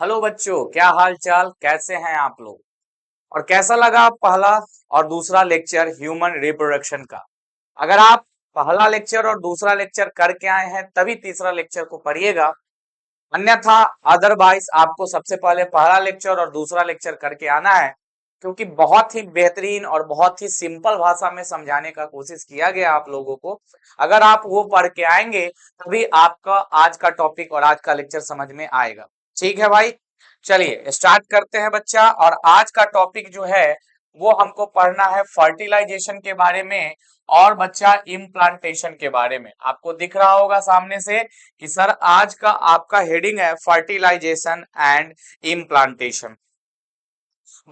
Hello बच्चों, क्या हाल चाल, कैसे हैं आप लोग। और कैसा लगा पहला और दूसरा लेक्चर ह्यूमन रिप्रोडक्शन का। अगर आप पहला लेक्चर और दूसरा लेक्चर करके आए हैं तभी तीसरा लेक्चर को पढ़िएगा, अन्यथा अदरवाइज आपको सबसे पहले पहला लेक्चर और दूसरा लेक्चर करके आना है, क्योंकि बहुत ही बेहतरीन और बहुत ही सिंपल भाषा में समझाने का कोशिश किया गया आप लोगों को। अगर आप वो पढ़ के आएंगे तभी आपका आज का टॉपिक और आज का लेक्चर समझ में आएगा। ठीक है भाई, चलिए स्टार्ट करते हैं बच्चा। और आज का टॉपिक जो है वो हमको पढ़ना है फर्टिलाइजेशन के बारे में और बच्चा इम्प्लांटेशन के बारे में। आपको दिख रहा होगा सामने से कि सर आज का आपका हेडिंग है फर्टिलाइजेशन एंड इम्प्लांटेशन।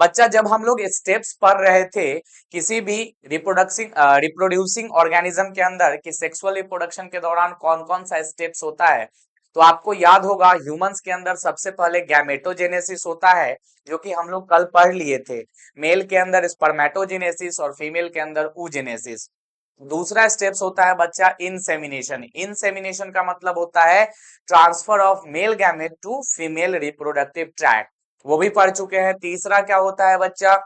बच्चा जब हम लोग स्टेप्स पढ़ रहे थे किसी भी रिप्रोड्यूसिंग ऑर्गेनिज्म के अंदर कि सेक्सुअल रिप्रोडक्शन के दौरान कौन कौन सा स्टेप्स होता है, तो आपको याद होगा ह्यूमंस के अंदर सबसे पहले गैमेटोजेनेसिस होता है, जो कि हम लोग कल पढ़ लिए थे। मेल के अंदर स्पर्मेटोजेनेसिस और फीमेल के अंदर oogenesis। दूसरा स्टेप्स होता है बच्चा इंसेमिनेशन। इंसेमिनेशन का मतलब होता है transfer of male gamete to female reproductive tract, वो भी पढ़ चुके हैं। तीसरा क्या होता है बच्चा,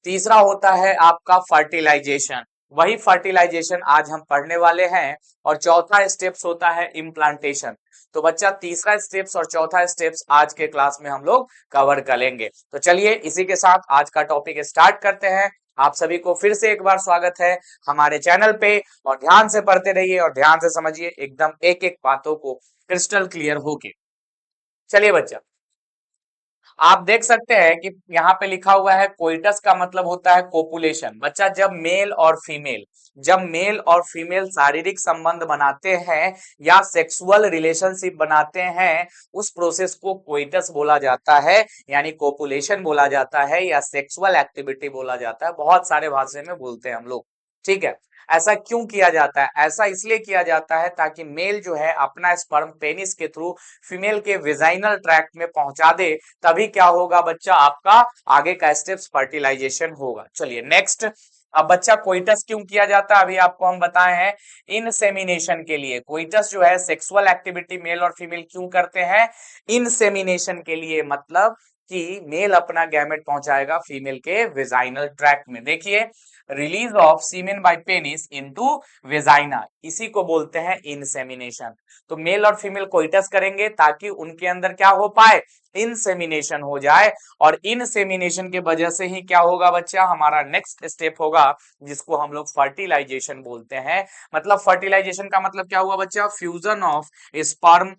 तीसरा होता है आपका फर्टिलाइजेशन। वही फर्टिलाइजेशन आज हम पढ़ने वाले हैं। और चौथा स्टेप्स होता है इम्प्लांटेशन। तो बच्चा तीसरा स्टेप्स और चौथा स्टेप्स आज के क्लास में हम लोग कवर करेंगे। तो चलिए इसी के साथ आज का टॉपिक स्टार्ट करते हैं। आप सभी को फिर से एक बार स्वागत है हमारे चैनल पे। और ध्यान से पढ़ते रहिए और ध्यान से समझिए, एकदम एक एक बातों को क्रिस्टल क्लियर होके। चलिए बच्चा, आप देख सकते हैं कि यहाँ पे लिखा हुआ है कोइटस का मतलब होता है कोपुलेशन। बच्चा जब मेल और फीमेल शारीरिक संबंध बनाते हैं या सेक्सुअल रिलेशनशिप बनाते हैं, उस प्रोसेस को कोइटस बोला जाता है, यानी कोपुलेशन बोला जाता है या सेक्सुअल एक्टिविटी बोला जाता है। बहुत सारे भाषा में बोलते हैं हम लोग। ठीक है, ऐसा क्यों किया जाता है? ऐसा इसलिए किया जाता है ताकि मेल जो है अपना स्पर्म पेनिस के थ्रू फीमेल के वेजाइनल ट्रैक्ट में पहुंचा दे। तभी क्या होगा बच्चा, आपका आगे का स्टेप्स फर्टिलाइजेशन होगा। चलिए नेक्स्ट। अब बच्चा कोइटस क्यों किया जाता है, अभी आपको हम बताए हैं इनसेमिनेशन के लिए। कोइटस जो है सेक्सुअल एक्टिविटी मेल और फीमेल क्यों करते हैं? इनसेमिनेशन के लिए, मतलब कि मेल अपना गैमेट पहुंचाएगा फीमेल के वेजाइनल ट्रैक्ट में। देखिए, release of semen by penis into vagina, इसी को बोलते हैं इनसेमिनेशन। तो मेल और फीमेल कोइटस करेंगे ताकि उनके अंदर क्या हो पाए, इंसेमिनेशन हो जाए। और इंसेमिनेशन के वजह से ही क्या होगा बच्चा, हमारा नेक्स्ट स्टेप होगा जिसको हम लोग फर्टिलाइजेशन बोलते हैं। मतलब फर्टिलाइजेशन का मतलब क्या हुआ बच्चा, fusion of sperm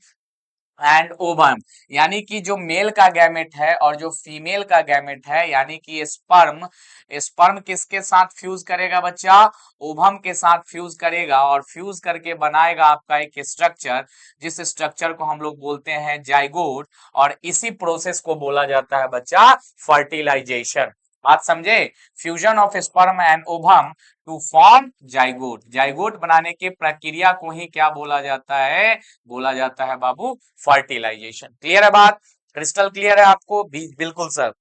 and ovum, यानी कि जो मेल का गैमेट है और जो फीमेल का गैमेट है, यानी कि स्पर्म स्पर्म किसके साथ फ्यूज करेगा बच्चा, ओवम के साथ फ्यूज करेगा और फ्यूज करके बनाएगा आपका एक स्ट्रक्चर, जिस स्ट्रक्चर को हम लोग बोलते हैं जाइगोट। और इसी प्रोसेस को बोला जाता है बच्चा फर्टिलाइजेशन। बात समझे, fusion of sperm and ovum to form zygote. Zygote बनाने की प्रक्रिया को ही क्या बोला जाता है, बोला जाता है बाबू फर्टिलाइजेशन। क्लियर है बात, क्रिस्टल क्लियर है आपको भी? बिल्कुल sir.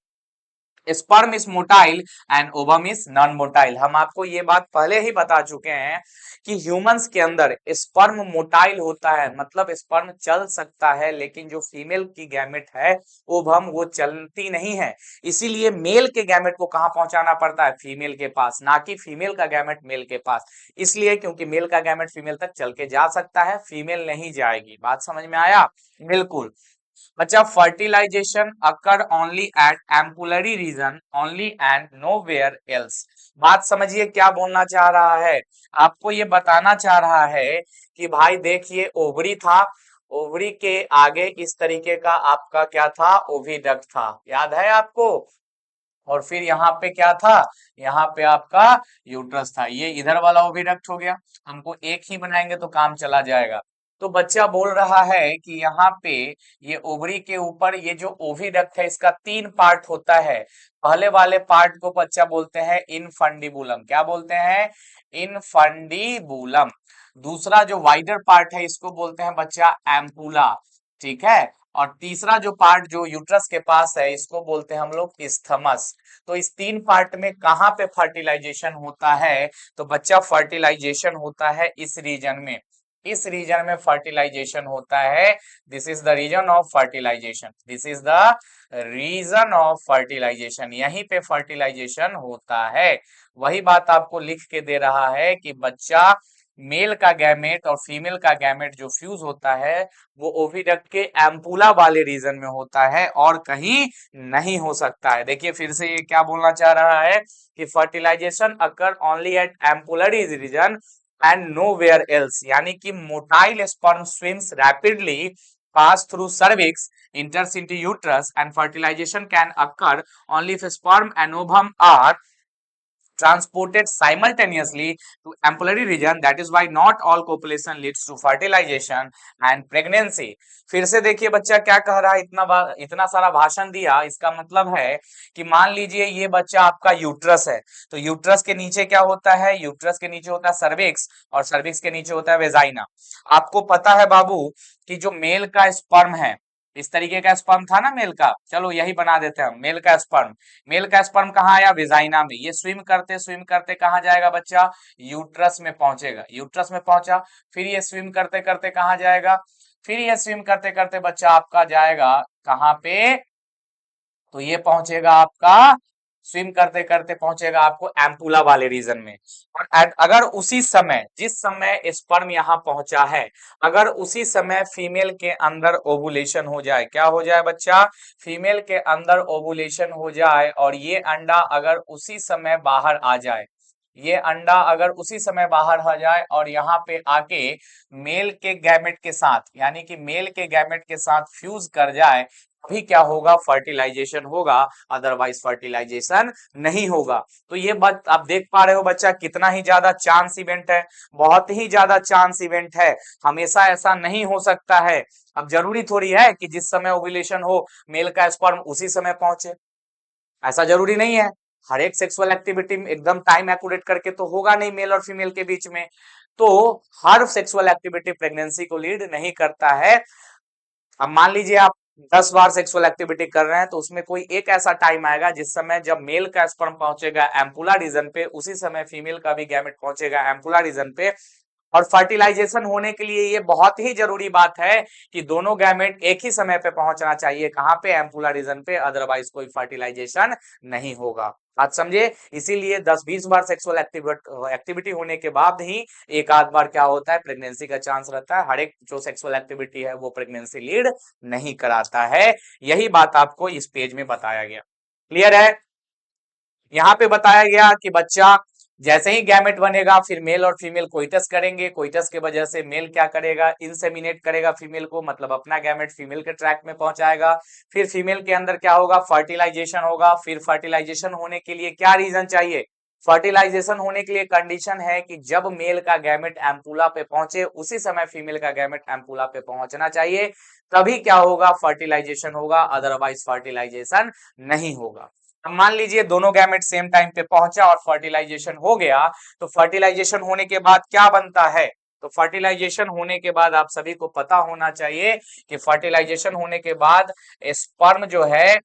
Sperm is motile and ovum is non motile. हम आपको ये बात पहले ही बता चुके हैं कि ह्यूमंस के अंदर स्पर्म मोटाइल होता है, मतलब स्पर्म चल सकता है, लेकिन जो फीमेल की गैमेट है ओवम वो चलती नहीं है। इसीलिए मेल के गैमेट को कहां पहुंचाना पड़ता है, फीमेल के पास, ना कि फीमेल का गैमेट मेल के पास। इसलिए क्योंकि मेल का गैमेट फीमेल तक चल के जा सकता है, फीमेल नहीं जाएगी। बात समझ में आया? बिल्कुल। बच्चा fertilisation occur only at ampullary region only and nowhere else. बात समझिए क्या बोलना चाह रहा है, आपको ये बताना चाह रहा है कि भाई देखिए ओवरी था, ओवरी के आगे इस तरीके का आपका क्या था, ओविडक्ट था, याद है आपको। और फिर यहाँ पे क्या था, यहाँ पे आपका यूट्रस था। ये इधर वाला ओविडक्ट हो गया, हमको एक ही बनाएंगे तो काम चला जाएगा। तो बच्चा बोल रहा है कि यहाँ पे ये ओवरी के ऊपर ये जो ओविडक्ट है इसका तीन पार्ट होता है। पहले वाले पार्ट को बच्चा बोलते हैं इनफंडिबुलम। क्या बोलते हैं, इनफंडिबुलम। दूसरा जो वाइडर पार्ट है इसको बोलते हैं बच्चा एम्पुला। ठीक है, और तीसरा जो पार्ट जो यूट्रस के पास है इसको बोलते हैं हम लोग इस्थमस। तो इस तीन पार्ट में कहां पे फर्टिलाइजेशन होता है, तो बच्चा फर्टिलाइजेशन होता है इस रीजन में। इस रीजन में फर्टिलाइजेशन होता है। This is the region of fertilisation, this is the region of fertilisation, यहीं पे फर्टिलाइजेशन होता है। वही बात आपको लिख के दे रहा है कि बच्चा मेल का गैमेट और फीमेल का गैमेट जो फ्यूज होता है वो ओविडक्ट के एम्पुला वाले रीजन में होता है और कहीं नहीं हो सकता है। देखिए फिर से ये क्या बोलना चाह रहा है कि fertilisation occur only at ampullary region and nowhere else, यानी कि motile sperm swims rapidly pass through cervix, enters into uterus, and fertilization can occur only if sperm and ovum are transported simultaneously to ampullary region. That is why not all copulation leads to fertilization and pregnancy. फिर से देखिए बच्चा क्या कह रहा है, इतना सारा भाषण दिया, इसका मतलब है कि मान लीजिए ये बच्चा आपका यूट्रस है, तो यूट्रस के नीचे क्या होता है, यूट्रस के नीचे होता है सर्विक्स और सर्विक्स के नीचे होता है वेजाइना। आपको पता है बाबू कि जो मेल का स्पर्म है, इस तरीके का स्पर्म था ना मेल का, चलो यही बना देते हैं हम, मेल का स्पर्म, मेल का स्पर्म कहाँ आया, वेजाइना में। ये स्विम करते कहाँ जाएगा बच्चा, यूट्रस में पहुंचेगा, यूट्रस में पहुंचा, फिर ये स्विम करते करते कहाँ जाएगा, फिर ये स्विम करते करते बच्चा आपका जाएगा कहाँ पे, तो ये पहुंचेगा आपका, स्विम करते करते पहुंचेगा आपको एम्पुला वाले रीजन में। और अगर उसी समय, जिस समय स्पर्म यहाँ पहुंचा है, अगर उसी समय फीमेल के अंदर ओवुलेशन हो जाए, क्या हो जाए बच्चा, फीमेल के अंदर ओवुलेशन हो जाए और ये अंडा अगर उसी समय बाहर आ जाए, ये अंडा अगर उसी समय बाहर आ जाए और यहाँ पे आके मेल के गैमेट के साथ, यानी कि मेल के गैमेट के साथ फ्यूज कर जाए, अभी क्या होगा, फर्टिलाइजेशन होगा, अदरवाइज फर्टिलाइजेशन नहीं होगा। तो ये बात आप देख पा रहे हो बच्चा, कितना ही ज्यादा चांस इवेंट है, बहुत ही ज्यादा चांस इवेंट है, हमेशा ऐसा नहीं हो सकता है। अब जरूरी थोड़ी है कि जिस समय ओव्यूलेशन हो मेल का स्पर्म उसी समय पहुंचे, ऐसा जरूरी नहीं है। हर एक सेक्सुअल एक्टिविटी एकदम टाइम एक्यूरेट करके तो होगा नहीं मेल और फीमेल के बीच में, तो हर सेक्सुअल एक्टिविटी प्रेगनेंसी को लीड नहीं करता है। अब मान लीजिए आप 10 बार सेक्सुअल एक्टिविटी कर रहे हैं, तो उसमें कोई एक ऐसा टाइम आएगा जिस समय जब मेल का स्पर्म पहुंचेगा एम्पुला रीजन पे, उसी समय फीमेल का भी गैमेट पहुंचेगा एम्पुला रीजन पे। और फर्टिलाइजेशन होने के लिए ये बहुत ही जरूरी बात है कि दोनों गैमेट एक ही समय पे पहुंचना चाहिए, कहां पे, एम्पुला रीजन पे, अदरवाइज कोई फर्टिलाइजेशन नहीं होगा। बात समझे, इसीलिए 10-20 बार सेक्सुअल एक्टिविटी होने के बाद ही एक आध बार क्या होता है, प्रेगनेंसी का चांस रहता है। हर एक जो सेक्सुअल एक्टिविटी है वो प्रेगनेंसी लीड नहीं कराता है। यही बात आपको इस पेज में बताया गया, क्लियर है। यहाँ पे बताया गया कि बच्चा जैसे ही गैमेट बनेगा फिर मेल और फीमेल कोइटस करेंगे, कोइटस के वजह से मेल क्या करेगा, इंसेमिनेट करेगा फीमेल को, मतलब अपना गैमेट फीमेल के ट्रैक में पहुंचाएगा। फिर फीमेल के अंदर क्या होगा, फर्टिलाइजेशन होगा। फिर फर्टिलाइजेशन होने के लिए क्या रीजन चाहिए, फर्टिलाइजेशन होने के लिए कंडीशन है कि जब मेल का गैमेट एम्पुला पे पहुंचे उसी समय फीमेल का गैमेट एम्पुला पे पहुंचना चाहिए, तभी क्या होगा, फर्टिलाइजेशन होगा, अदरवाइज फर्टिलाइजेशन नहीं होगा। अब मान लीजिए दोनों गैमेट सेम टाइम पे पहुंचा और फर्टिलाइजेशन हो गया, तो फर्टिलाइजेशन होने के बाद क्या बनता है, तो फर्टिलाइजेशन होने के बाद आप सभी को पता होना चाहिए कि फर्टिलाइजेशन होने के बाद स्पर्म जो है,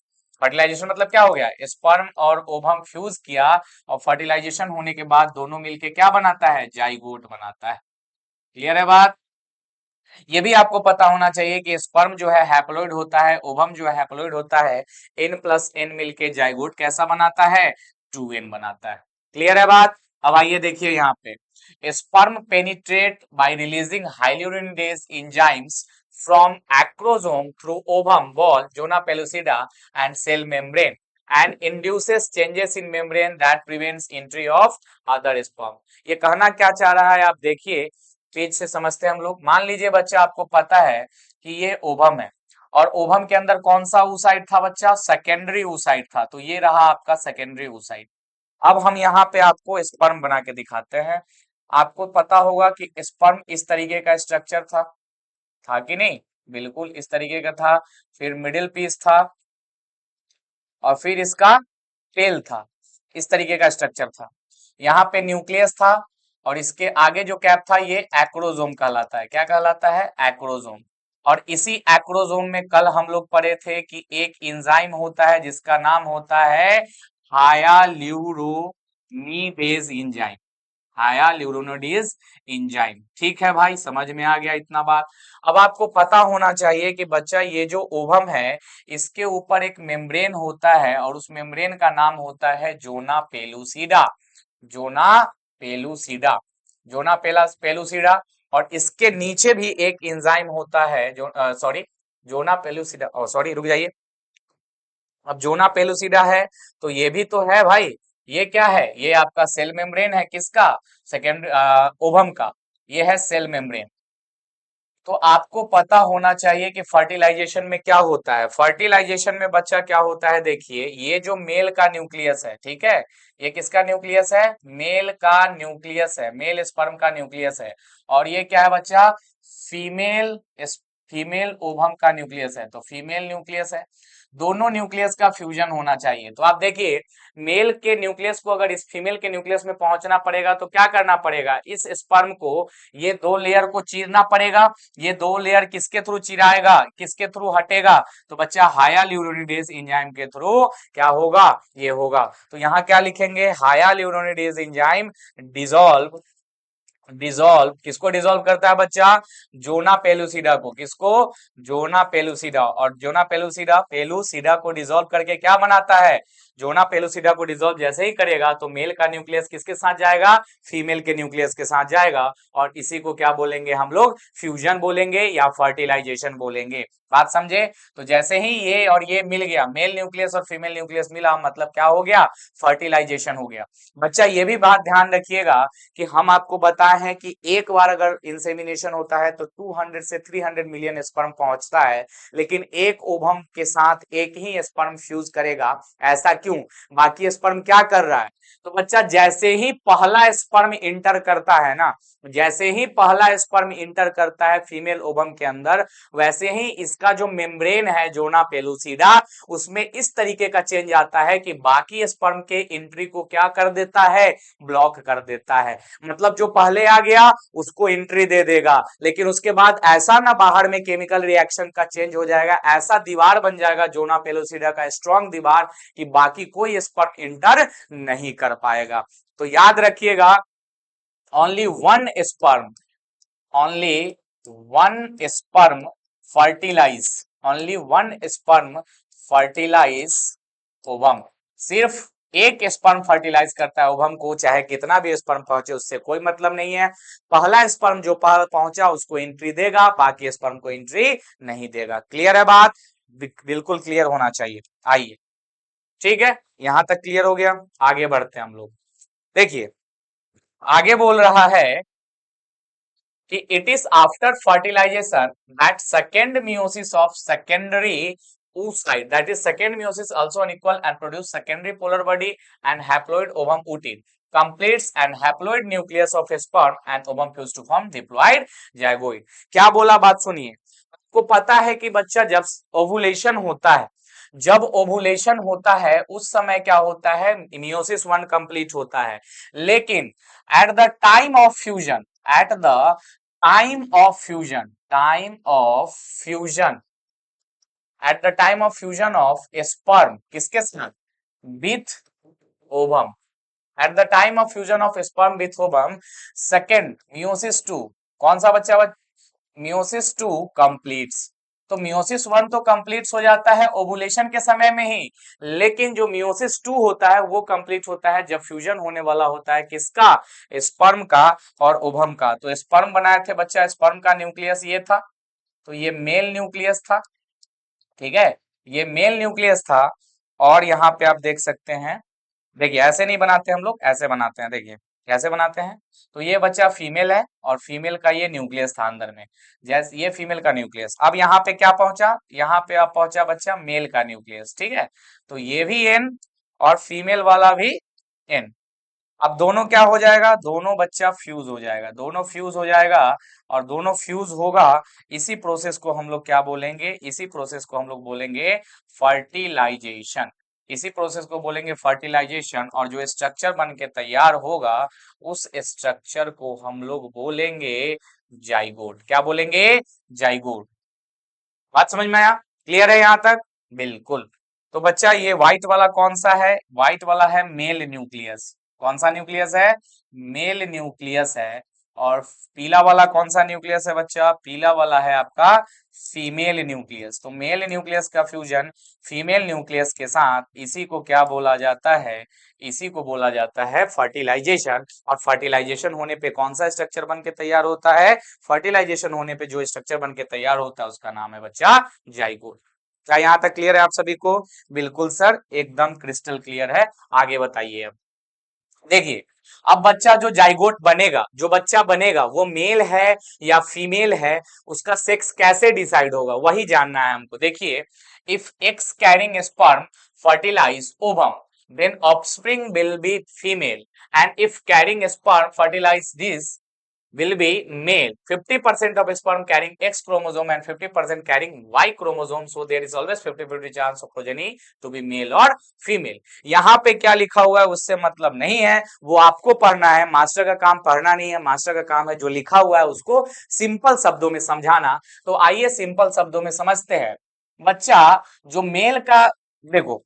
फर्टिलाइजेशन मतलब क्या हो गया, स्पर्म और ओवम फ्यूज किया और फर्टिलाइजेशन होने के बाद दोनों मिलके क्या बनाता है, जाइगोट बनाता है। क्लियर है बात। ये भी आपको पता होना चाहिए कि स्पर्म जो है हैप्लॉइड होता है, ओवम जो है हैप्लॉइड होता है, n+n मिलके जाइगोट कैसा बनाता है, 2n बनाता है। क्लियर है बात। अब आइए देखिए यहाँ पे, sperm penetrate by releasing hyaluronidase enzymes from acrosome through ovum wall, zona pellucida and cell membrane and induces changes in membrane that prevents entry of other sperm। ये कहना क्या चाह रहा है आप देखिए, पेज से समझते हैं हम लोग। मान लीजिए बच्चा आपको पता है कि ये ओवम है और ओवम के अंदर कौन सा oocyte था बच्चा, सेकेंडरी oocyte था, तो ये रहा आपका सेकेंडरी oocyte। अब हम यहाँ पे आपको स्पर्म बना के दिखाते हैं। आपको पता होगा कि स्पर्म इस तरीके का स्ट्रक्चर था कि नहीं, बिल्कुल इस तरीके का था। फिर मिडिल पीस था और फिर इसका टेल था, इस तरीके का स्ट्रक्चर था। यहाँ पे न्यूक्लियस था और इसके आगे जो कैप था ये एक्रोजोम कहलाता है। क्या कहलाता है, एक्रोजोम। और इसी एक्रोजोम में कल हम लोग पढ़े थे कि एक एंजाइम होता है जिसका नाम होता है हायाल्यूरोनीडेज एंजाइम। हायालुरोनिडेज एंजाइम। ठीक है भाई, समझ में आ गया इतना बात। अब आपको पता होना चाहिए कि बच्चा ये जो ओवम है इसके ऊपर एक मेम्ब्रेन होता है और उस मेम्ब्रेन का नाम होता है zona pellucida. Zona pellucida, zona pellucida. और इसके नीचे भी एक एंजाइम होता है जो सॉरी जोना पेलुसिडा, सॉरी रुक जाइए। अब जोना पेलुसिडा है तो ये भी तो है भाई। ये क्या है? ये आपका सेल मेम्ब्रेन है, किसका? सेकेंड ओवम का। ये है सेल मेम्ब्रेन। तो आपको पता होना चाहिए कि फर्टिलाइजेशन में क्या होता है। फर्टिलाइजेशन में बच्चा क्या होता है, देखिए ये जो मेल का न्यूक्लियस है, ठीक है, ये किसका न्यूक्लियस है? मेल का न्यूक्लियस है, मेल स्पर्म का न्यूक्लियस है। और ये क्या है बच्चा? फीमेल फीमेल ओवम का न्यूक्लियस है, तो फीमेल न्यूक्लियस है। दोनों न्यूक्लियस का फ्यूजन होना चाहिए। तो आप देखिए मेल के न्यूक्लियस को अगर इस फीमेल के न्यूक्लियस में पहुंचना पड़ेगा तो क्या करना पड़ेगा? इस स्पर्म को, ये दो लेयर को चीरना पड़ेगा। ये दो लेयर किसके थ्रू चिराएगा, किसके थ्रू हटेगा? तो बच्चा हायालुरोनिडेज एंजाइम के थ्रू क्या होगा? ये होगा। तो यहाँ क्या लिखेंगे? हायालुरोनिडेज एंजाइम डिसॉल्व, डिसॉल्व किसको डिसॉल्व करता है बच्चा? जोना पेलुसिडा को। किसको? Zona pellucida. और जोना पेलुसिडा पेलुसिडा को डिसॉल्व करके क्या बनाता है? जोना पेलुसिडा को डिसॉल्व जैसे ही करेगा तो मेल का न्यूक्लियस किसके साथ जाएगा? फीमेल के न्यूक्लियस के साथ जाएगा। और इसी को क्या बोलेंगे हम लोग? फ्यूजन बोलेंगे या फर्टिलाइजेशन बोलेंगे। बात समझे? तो जैसे ही ये और ये मिल गया, मेल न्यूक्लियस और फीमेल न्यूक्लियस मिला, मतलब क्या हो गया? फर्टिलाइजेशन हो गया। बच्चा ये भी बात ध्यान रखिएगा कि हम आपको बताए हैं कि एक बार अगर इंसेमिनेशन होता है तो 200 से 300 मिलियन स्पर्म पहुंचता है, लेकिन एक ओवम के साथ एक ही स्पर्म फ्यूज करेगा। ऐसा क्यों? बाकी स्पर्म क्या कर रहा है? तो बच्चा जैसे ही पहला स्पर्म इंटर करता है ना, जैसे ही पहला स्पर्म इंटर करता है फीमेल ओवम के अंदर, वैसे ही इसका जो मेम्ब्रेन है जोना पेलुसिडा, उसमें इस तरीके का चेंज आता है कि बाकी स्पर्म के एंट्री को क्या कर देता है? ब्लॉक कर देता है। मतलब जो पहले आ गया उसको एंट्री दे देगा, लेकिन उसके बाद ऐसा ना बाहर में केमिकल रिएक्शन का चेंज हो जाएगा, ऐसा दीवार बन जाएगा जोना पेलुसिडा का, स्ट्रॉन्ग दीवार, कि बाकी कोई स्पर्म इंटर नहीं कर पाएगा। तो याद रखिएगा, only one sperm, only one sperm fertilise, only one sperm fertilise ovum. सिर्फ एक स्पर्म फर्टिलाइज करता है ओवम को, चाहे कितना भी स्पर्म पहुंचे उससे कोई मतलब नहीं है। पहला स्पर्म जो पहुंचा उसको एंट्री देगा, बाकी स्पर्म को एंट्री नहीं देगा। क्लियर है बात? बिल्कुल क्लियर होना चाहिए। आइए, ठीक है, यहां तक क्लियर हो गया। आगे बढ़ते हैं हम लोग। देखिए आगे बोल रहा है कि it is after fertilisation that second meiosis of secondary oocyte, that is second meiosis also unequal and produce secondary polar body and haploid ovum oocyte completes and haploid nucleus of sperm and ovum fuse to form diploid zygoid। क्या बोला? बात सुनिए। आपको पता है कि बच्चा जब ओवुलेशन होता है, जब ओवुलेशन होता है उस समय क्या होता है? मियोसिस 1 कंप्लीट होता है, लेकिन at the time of fusion, at the time of fusion, time of fusion, at the time of fusion of sperm किसके साथ? With ovum. At the time of fusion of sperm with ovum, second meiosis 2, कौन सा बच्चा? Meiosis 2 completes. तो meiosis 1 तो complete हो जाता है ओवुलेशन के समय में ही, लेकिन जो मियोसिस 2 होता है वो कंप्लीट होता है जब फ्यूजन होने वाला होता है किसका? स्पर्म का और ओवम का। तो स्पर्म बनाए थे बच्चा, स्पर्म का न्यूक्लियस ये था, तो ये मेल न्यूक्लियस था, ठीक है, ये मेल न्यूक्लियस था। और यहाँ पे आप देख सकते हैं, देखिए ऐसे नहीं बनाते हम लोग, ऐसे बनाते हैं, देखिए कैसे बनाते हैं। तो ये बच्चा फीमेल है और फीमेल का ये न्यूक्लियस था अंदर में, जैसे ये फीमेल का न्यूक्लियस। अब यहाँ पे क्या पहुंचा? यहाँ पे अब पहुंचा बच्चा मेल का न्यूक्लियस, ठीक है। तो ये भी एन और फीमेल वाला भी एन। अब दोनों क्या हो जाएगा? दोनों बच्चा फ्यूज हो जाएगा, दोनों फ्यूज हो जाएगा। और दोनों फ्यूज होगा, इसी प्रोसेस को हम लोग क्या बोलेंगे? इसी प्रोसेस को हम लोग बोलेंगे फर्टिलाइजेशन। इसी प्रोसेस को बोलेंगे फर्टिलाइजेशन। और जो स्ट्रक्चर बन के तैयार होगा उस स्ट्रक्चर को हम लोग बोलेंगे जाइगोट। क्या बोलेंगे? जाइगोट। बात समझ में आया? क्लियर है यहां तक? बिल्कुल। तो बच्चा ये व्हाइट वाला कौन सा है? व्हाइट वाला है मेल न्यूक्लियस। कौन सा न्यूक्लियस है? मेल न्यूक्लियस है। और पीला वाला कौन सा न्यूक्लियस है बच्चा? पीला वाला है आपका फीमेल न्यूक्लियस। तो मेल न्यूक्लियस का फ्यूजन फीमेल न्यूक्लियस के साथ, इसी को क्या बोला जाता है? इसी को बोला जाता है फर्टिलाइजेशन। और फर्टिलाइजेशन होने पे कौन सा स्ट्रक्चर बन के तैयार होता है? फर्टिलाइजेशन होने पे जो स्ट्रक्चर बन के तैयार होता है उसका नाम है बच्चा जाइगोट। क्या यहाँ तक क्लियर है आप सभी को? बिल्कुल सर, एकदम क्रिस्टल क्लियर है। आगे बताइए अब। देखिए, अब बच्चा जो जाइगोट बनेगा, जो बच्चा बनेगा वो मेल है या फीमेल है, उसका सेक्स कैसे डिसाइड होगा वही जानना है हमको। देखिए, if X carrying sperm fertilise ovum, then offspring will be female, and if carrying sperm fertilise this will be male. 50% of sperm carrying X chromosome and 50% carrying Y chromosome. So there is always 50-50 chance of progeny to be male or female. यहाँ पे क्या लिखा हुआ है उससे मतलब नहीं है, वो आपको पढ़ना है। मास्टर का काम पढ़ना नहीं है, मास्टर का काम है जो लिखा हुआ है उसको सिंपल शब्दों में समझाना। तो आइए सिंपल शब्दों में समझते हैं। बच्चा जो मेल का, देखो,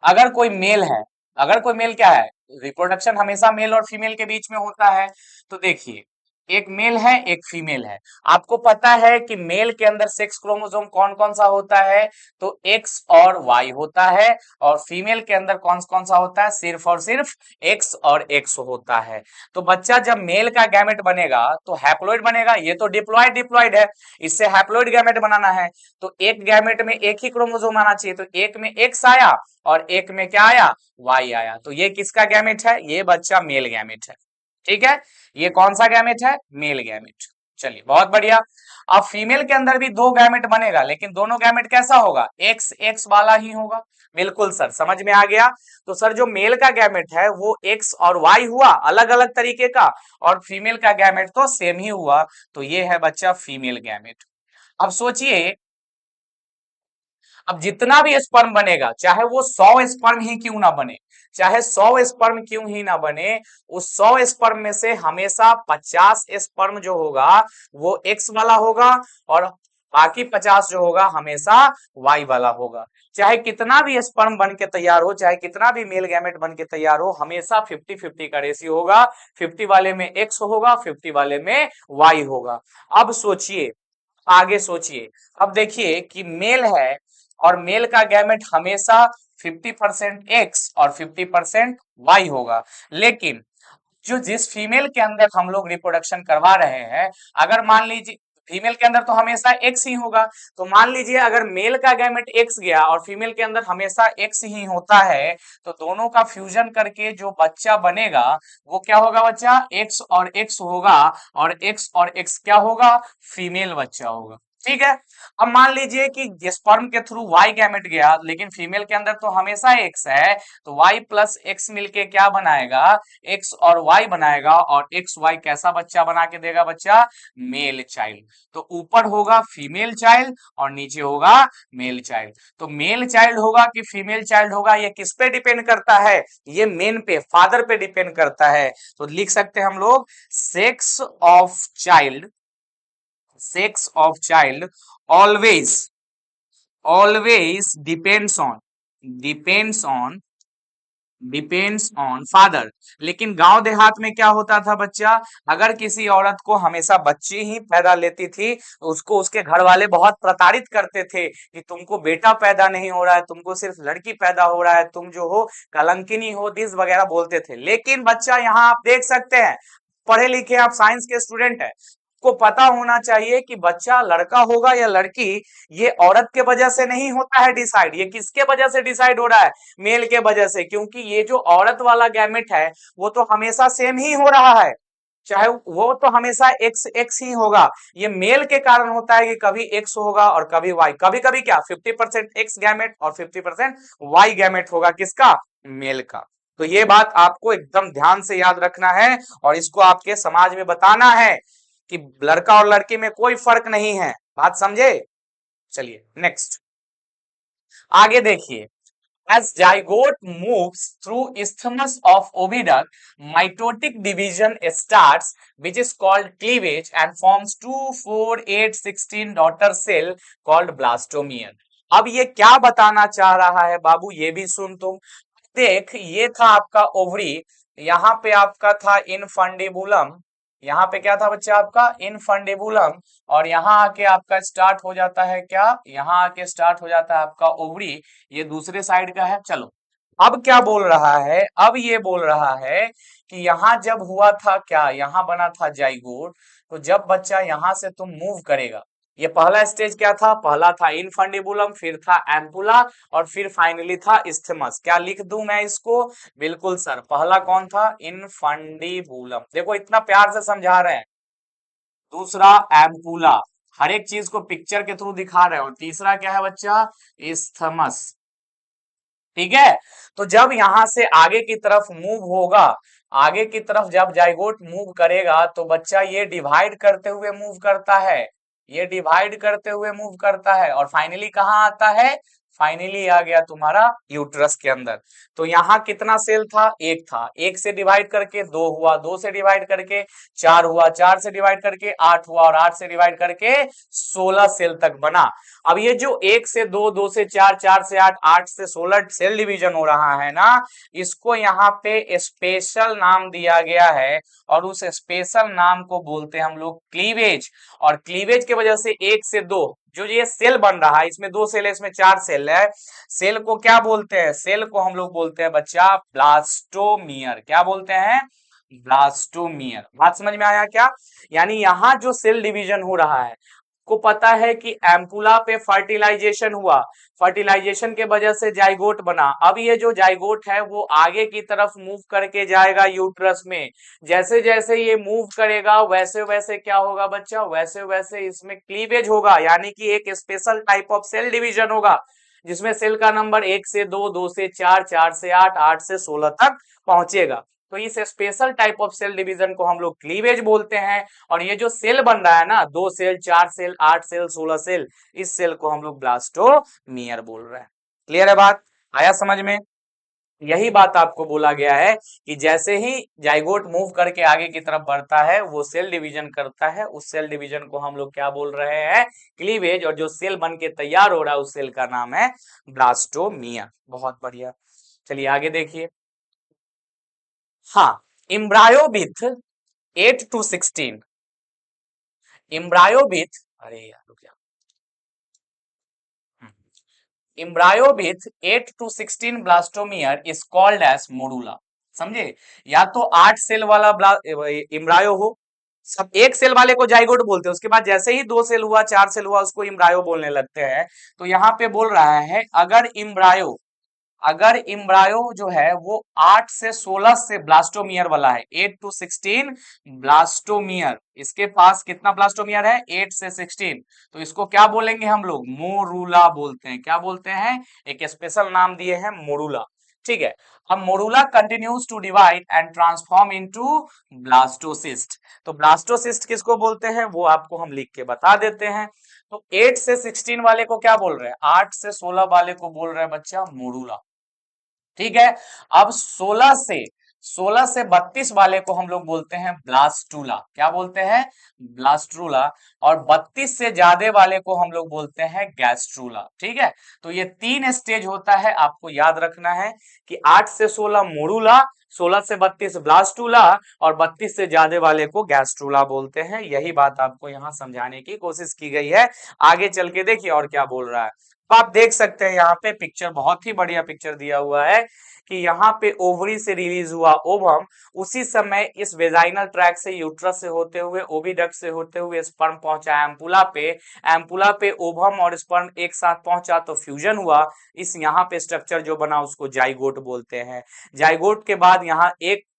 अगर कोई मेल है, अगर कोई मेल क्या है, रिप्रोडक्शन हमेशा मेल और फीमेल के बीच में होता है। तो देखिए, एक मेल है एक फीमेल है। आपको पता है कि मेल के अंदर सेक्स क्रोमोसोम कौन कौन सा होता है? तो एक्स और वाई होता है। और फीमेल के अंदर कौन कौन सा होता है? सिर्फ और सिर्फ एक्स और एक्स होता है। तो बच्चा जब मेल का गैमेट बनेगा तो हैप्लॉइड बनेगा। ये तो डिप्लॉइड डिप्लॉइड है, इससे हैप्लॉइड गैमेट बनाना है। तो एक गैमेट में एक ही क्रोमोसोम आना चाहिए। तो एक में एक्स आया और एक में क्या आया? वाई आया। तो ये किसका गैमेट है? ये बच्चा मेल गैमेट है। ठीक है, ये कौन सा गैमेट है? Male gamete. चलिए, बहुत बढ़िया। अब फीमेल के अंदर भी दो गैमेट बनेगा, लेकिन दोनों गैमेट कैसा होगा? एक्स एक्स वाला ही होगा। बिल्कुल सर, समझ में आ गया। तो सर जो मेल का गैमेट है वो एक्स और वाई हुआ, अलग अलग तरीके का, और फीमेल का गैमेट तो सेम ही हुआ। तो ये है बच्चा फीमेल गैमेट। अब सोचिए, अब जितना भी स्पर्म बनेगा, चाहे वो 100 स्पर्म ही क्यों ना बने, चाहे 100 स्पर्म क्यों ही ना बने, उस 100 स्पर्म में से हमेशा 50 स्पर्म जो होगा वो एक्स वाला होगा, और बाकी 50 जो होगा हमेशा वाई वाला होगा। चाहे कितना भी स्पर्म बन के तैयार हो, चाहे कितना भी मेल गैमेट बन के तैयार हो, हमेशा 50-50 का रेशियो होगा। 50 वाले में एक्स होगा, 50 वाले में वाई होगा। अब सोचिए, आगे सोचिए। अब देखिए कि मेल है, और मेल का गैमेट हमेशा 50% एक्स और 50% वाई होगा। लेकिन जो जिस फीमेल के अंदर हम लोग रिप्रोडक्शन करवा रहे हैं, अगर मान लीजिए फीमेल के अंदर तो हमेशा एक्स ही होगा। तो मान लीजिए अगर मेल का गैमेट एक्स गया और फीमेल के अंदर हमेशा एक्स ही होता है, तो दोनों का फ्यूजन करके जो बच्चा बनेगा वो क्या होगा बच्चा? एक्स और एक्स होगा, और एक्स और एक्स क्या होगा? फीमेल बच्चा होगा। ठीक है। अब मान लीजिए कि स्पर्म के थ्रू वाई गैमेट गया, लेकिन फीमेल के अंदर तो हमेशा एक्स है, तो वाई प्लस एक्स मिलके क्या बनाएगा? एक्स और वाई बनाएगा। और एक्स वाई कैसा बच्चा बना के देगा बच्चा? Male child. तो ऊपर होगा फीमेल चाइल्ड और नीचे होगा मेल चाइल्ड। तो मेल चाइल्ड होगा कि फीमेल चाइल्ड होगा, ये किस पे डिपेंड करता है? ये मेन पे, फादर पे डिपेंड करता है। तो लिख सकते हैं हम लोग, sex of child, sex of child always always depends on depends on father. लेकिन गांव देहात में क्या होता था बच्चा? अगर किसी औरत को हमेशा बच्ची ही पैदा लेती थी, उसको उसके घर वाले बहुत प्रताड़ित करते थे कि तुमको बेटा पैदा नहीं हो रहा है, तुमको सिर्फ लड़की पैदा हो रहा है, तुम जो हो कलंकिनी हो, दिस वगैरह बोलते थे। लेकिन बच्चा यहाँ आप देख सकते हैं, पढ़े लिखे आप साइंस के स्टूडेंट है, को पता होना चाहिए कि बच्चा लड़का होगा या लड़की, ये औरत के वजह से नहीं होता है डिसाइड। ये किसके वजह से डिसाइड हो रहा है? मेल के वजह से। क्योंकि ये जो औरत वाला गैमेट है वो तो हमेशा सेम ही हो रहा है, चाहे वो तो हमेशा एक्स एक्स ही होगा। ये मेल के कारण होता है कि कभी एक्स होगा और कभी वाई, कभी कभी क्या 50% एक्स गैमेट और 50% वाई गैमेट होगा, किसका? मेल का। तो ये बात आपको एकदम ध्यान से याद रखना है, और इसको आपके समाज में बताना है कि लड़का और लड़की में कोई फर्क नहीं है। बात समझे? चलिए नेक्स्ट, आगे देखिए। As zygote moves through isthmus of oviduct, mitotic division starts, which is called cleavage, and forms 2, 4, 8, 16 daughter cell called blastomeron. अब ये क्या बताना चाह रहा है बाबू, ये भी सुन तुम। देख, ये था आपका ओवरी, यहाँ पे आपका था इनफंडिबुलम, यहाँ पे क्या था बच्चा आपका इनफंडिबुलम, और यहाँ आके आपका स्टार्ट हो जाता है क्या, यहाँ आके स्टार्ट हो जाता है आपका ओवरी, ये दूसरे साइड का है। चलो अब क्या बोल रहा है, अब ये बोल रहा है कि यहाँ जब हुआ था क्या, यहाँ बना था जाइगोट, तो जब बच्चा यहाँ से तुम मूव करेगा, ये पहला स्टेज क्या था, पहला था इनफंडिबुलम, फिर था एम्पुला, और फिर फाइनली था इस्थमस। क्या लिख दूं मैं इसको, बिल्कुल सर, पहला कौन था, इनफंडिबुलम, देखो इतना प्यार से समझा रहे हैं। दूसरा एम्पुला, हर एक चीज को पिक्चर के थ्रू दिखा रहे हैं, और तीसरा क्या है बच्चा, इस्थमस। ठीक है, तो जब यहां से आगे की तरफ मूव होगा, आगे की तरफ जब जाइगोट मूव करेगा, तो बच्चा ये डिवाइड करते हुए मूव करता है, ये डिवाइड करते हुए मूव करता है, और फाइनली कहाँ आता है, फाइनली आ गया तुम्हारा यूट्रस के अंदर। तो यहाँ कितना सेल था, एक था, एक से डिवाइड करके दो हुआ, दो से डिवाइड करके चार हुआ, चार से डिवाइड करके आठ हुआ, और आठ से डिवाइड करके 16 सेल तक बना। अब ये जो एक से दो, दो से चार, चार से आठ, आठ से 16 सेल डिवीजन हो रहा है ना, इसको यहाँ पे स्पेशल नाम दिया गया है, और उस स्पेशल नाम को बोलते हैं हम लोग क्लीवेज। और क्लीवेज की वजह से एक से दो जो ये सेल बन रहा है, इसमें दो सेल है, इसमें चार सेल है, सेल को क्या बोलते हैं, सेल को हम लोग बोलते हैं बच्चा ब्लास्टोमियर। क्या बोलते हैं, ब्लास्टोमियर। बात समझ में आया क्या, यानी यहाँ जो सेल डिवीजन हो रहा है, को पता है कि एम्पुला पे फर्टिलाइजेशन हुआ, फर्टिलाइजेशन के वजह से जाइगोट बना। अब ये जो जाइगोट है वो आगे की तरफ मूव करके जाएगा यूट्रस में, जैसे जैसे ये मूव करेगा वैसे वैसे क्या होगा बच्चा, वैसे वैसे इसमें क्लीवेज होगा, यानी कि एक special type of cell division होगा, जिसमें सेल का नंबर एक से दो, दो से चार, चार से आठ, आठ से 16 तक पहुंचेगा। तो इस special type of cell division को हम लोग क्लीवेज बोलते हैं। और ये जो सेल बन रहा है ना, दो सेल, चार सेल, आठ सेल, 16 सेल, इस सेल को हम लोग ब्लास्टोमियर बोल रहे हैं। क्लियर है बात, आया समझ में। यही बात आपको बोला गया है कि जैसे ही जाइगोट मूव करके आगे की तरफ बढ़ता है, वो सेल डिवीजन करता है, उस सेल डिवीजन को हम लोग क्या बोल रहे हैं, क्लीवेज। और जो सेल बन के तैयार हो रहा है उस सेल का नाम है ब्लास्टोमियर। बहुत बढ़िया, चलिए आगे देखिए। हाँ, embryo with 8 to 16, embryo with, अरे यार रुक जा, embryo with 8 to 16 blastomere is called as morula. समझे, या तो 8 सेल वाला इम्ब्रायो हो, सब एक सेल वाले को जाइगोट बोलते हैं, उसके बाद जैसे ही 2 सेल हुआ, 4 सेल हुआ, उसको इम्ब्रायो बोलने लगते हैं। तो यहाँ पे बोल रहा है अगर इम्ब्रायो जो है वो 8 से 16 से ब्लास्टोमियर वाला है, 8 to 16 ब्लास्टोमियर, इसके पास कितना ब्लास्टोमियर है, 8 से 16, तो इसको क्या बोलेंगे हम लोग, मोरूला बोलते हैं। क्या बोलते हैं, एक स्पेशल नाम दिए हैं, मोरूला। ठीक है, अब morula continues to divide and transform into blastocyst. तो ब्लास्टोसिस्ट किसको बोलते हैं वो आपको हम लिख के बता देते हैं। तो 8 से 16 वाले को क्या बोल रहे हैं, 8 से 16 वाले को बोल रहे हैं बच्चा मोरूला। ठीक है, अब 16 से 32 वाले को हम लोग बोलते हैं ब्लास्टूला। क्या बोलते हैं, ब्लास्ट्रूला। और 32 से ज्यादा वाले को हम लोग बोलते हैं गैस्ट्रूला। ठीक है, तो ये 3 स्टेज होता है, आपको याद रखना है कि 8 से 16 मोरूला, 16 से 32 ब्लास्टूला, और 32 से ज्यादा वाले को गैस्ट्रूला बोलते हैं। यही बात आपको यहाँ समझाने की कोशिश की गई है। आगे चल के देखिए और क्या बोल रहा है। तो आप देख सकते हैं यहाँ पे पिक्चर, बहुत ही बढ़िया पिक्चर दिया हुआ है कि यहाँ पे ओवरी से रिलीज हुआ ओवम, उसी समय इस वेजाइनल ट्रैक से, यूट्रस से होते हुए, ओविडक्ट से होते हुए स्पर्म पहुंचा एम्पुला पे, एम्पुला पे ओवम और स्पर्म एक साथ पहुंचा तो फ्यूजन हुआ। इस यहाँ पे स्ट्रक्चर जो बना उसको जाइगोट बोलते हैं। जाइगोट के बाद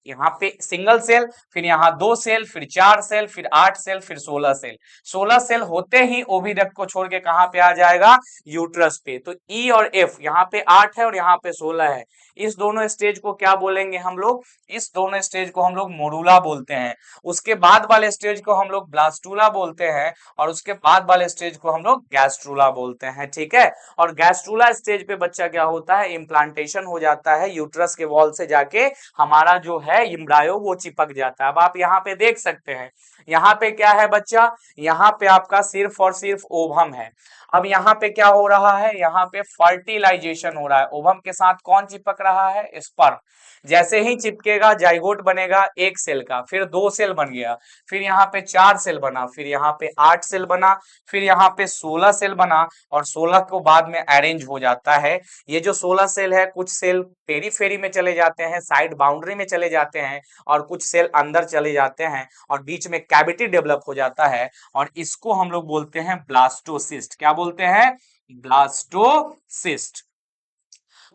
यहाँ पे सिंगल सेल, फिर यहाँ 2 सेल, फिर 4 सेल, फिर 8 सेल, फिर 16 सेल। 16 सेल होते ही ओविडक्ट को छोड़ के कहां पे आ जाएगा, यूट्रस पे। तो ई और एफ, यहाँ पे 8 है और यहाँ पे 16 है, इस दोनों स्टेज को क्या बोलेंगे हम लोग, इस दोनों स्टेज को हम लोग मोरूला बोलते हैं। उसके बाद वाले स्टेज को हम लोग ब्लास्टूला बोलते हैं, और उसके बाद वाले स्टेज को हम लोग गैस्ट्रूला बोलते हैं। ठीक है, और गैस्ट्रूला स्टेज पे बच्चा क्या होता है, इम्प्लांटेशन हो जाता है यूट्रस के वॉल से जाके, हमारा जो है है इम्ब्रायो वो चिपक जाता है। अब आप यहाँ पे देख सकते हैं, यहाँ पे क्या है बच्चा, यहाँ पे आपका सिर्फ और सिर्फ ओवम है। अब यहाँ पे क्या हो रहा है, यहाँ पे फर्टिलाइजेशन हो रहा है। ओवम के साथ कौन चिपक रहा है, स्पर्म। जैसे ही चिपकेगा जाइगोट बनेगा एक सेल का, फिर 2 सेल बन गया, फिर यहाँ पे 4 सेल बना, फिर यहाँ पे 8 सेल बना, फिर यहाँ पे 16 सेल बना, और 16 को बाद में अरेंज हो जाता है। ये जो 16 सेल है, कुछ सेल पेरीफेरी में चले जाते हैं, साइड बाउंड्री में चले जाते हैं, और कुछ सेल अंदर चले जाते हैं, और बीच में कैविटी डेवलप हो जाता है, और इसको हम लोग बोलते हैं ब्लास्टोसिस्ट। क्या बोलते हैं, ब्लास्टोसिस्ट।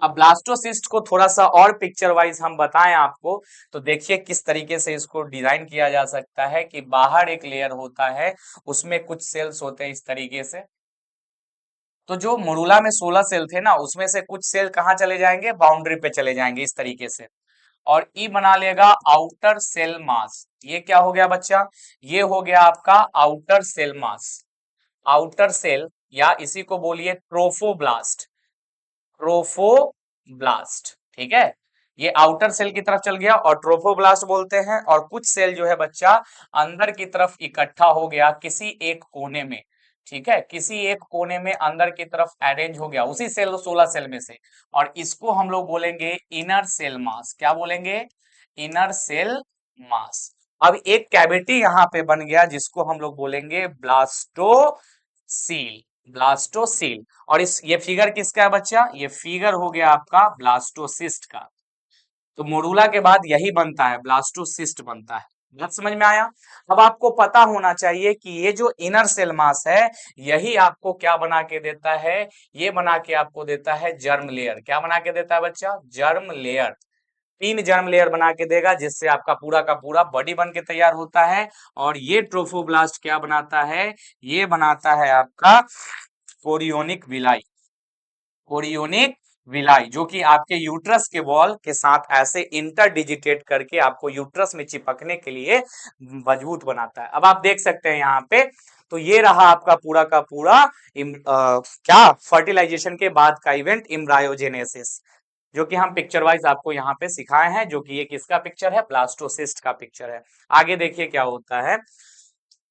अब ब्लास्टोसिस्ट को थोड़ा सा और पिक्चर वाइज हम बताएं आपको, तो देखिए किस तरीके से इसको डिजाइन किया जा सकता है कि बाहर एक लेयर होता है, उसमें कुछ सेल्स होते हैं इस तरीके से। तो जो मोरूला में 16 सेल थे ना, उसमें से कुछ सेल कहाँ चले जाएंगे, बाउंड्री पे चले जाएंगे इस तरीके से, और ई बना लेगा आउटर सेल मास। ये क्या हो गया बच्चा, ये हो गया आपका outer cell mass. Outer cell, या इसी को बोलिए ट्रोफोब्लास्ट, ट्रोफोब्लास्ट, ठीक है। ये आउटर सेल की तरफ चल गया और ट्रोफोब्लास्ट बोलते हैं। और कुछ सेल जो है बच्चा अंदर की तरफ इकट्ठा हो गया किसी एक कोने में, ठीक है, किसी एक कोने में अंदर की तरफ अरेंज हो गया उसी सेल 16 सेल में से, और इसको हम लोग बोलेंगे इनर सेल मास। क्या बोलेंगे, इनर सेल मास। अब एक कैविटी यहाँ पे बन गया जिसको हम लोग बोलेंगे ब्लास्टोसील, ब्लास्टोसील। और इस ये फिगर किसका है बच्चा, ये फिगर हो गया आपका ब्लास्टोसिस्ट का। तो मोरूला के बाद यही बनता है, ब्लास्टोसिस्ट बनता है। बात समझ में आया। अब आपको पता होना चाहिए कि ये जो इनर सेल मास है, यही आपको क्या बना के देता है, ये बना के आपको देता है जर्म लेयर। क्या बना के देता है बच्चा, जर्म लेयर। 3 जर्म लेयर बना के देगा, जिससे आपका पूरा का पूरा बॉडी बन के तैयार होता है। और ये ट्रोफोब्लास्ट क्या बनाता है, ये बनाता है आपका कोरियोनिक विलाई, कोरियोनिक विलाई, जो कि आपके यूट्रस के वॉल के साथ ऐसे इंटरडिजिटेट करके आपको यूट्रस में चिपकने के लिए मजबूत बनाता है। अब आप देख सकते हैं यहाँ पे, तो ये रहा आपका पूरा का पूरा क्या फर्टिलाइजेशन के बाद का इवेंट, इम्ब्रायोजेनेसिस, जो कि हम पिक्चर वाइज आपको यहाँ पे सिखाए हैं, जो कि ये किसका पिक्चर है, ब्लास्टोसिस्ट का पिक्चर है। आगे देखिए क्या होता है,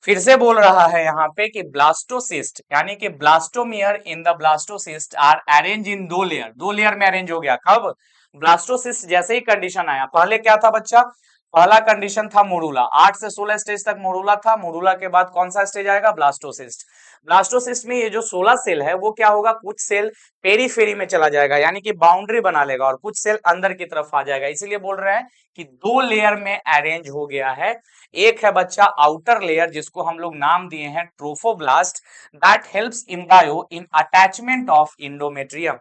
फिर से बोल रहा है यहाँ पे कि ब्लास्टोसिस्ट यानी कि blastomere in the blastocyst are arrange in 2 layer, 2 layer में अरेंज हो गया। कब, ब्लास्टोसिस्ट जैसे ही कंडीशन आया। पहले क्या था बच्चा, पहला कंडीशन था मोरूला, 8 से 16 स्टेज तक मोरूला था। मोरूला के बाद कौन सा स्टेज आएगा, ब्लास्टोसिस्ट। ब्लास्टोसिस्ट में ये जो 16 सेल है वो क्या होगा, कुछ सेल पेरीफेरी में चला जाएगा, यानी कि बाउंड्री बना लेगा, और कुछ सेल अंदर की तरफ आ जाएगा। इसीलिए बोल रहे हैं कि 2 लेयर में अरेंज हो गया है। एक है बच्चा आउटर लेयर, जिसको हम लोग नाम दिए हैं trophoblast, that helps embryo in attachment of endometrium.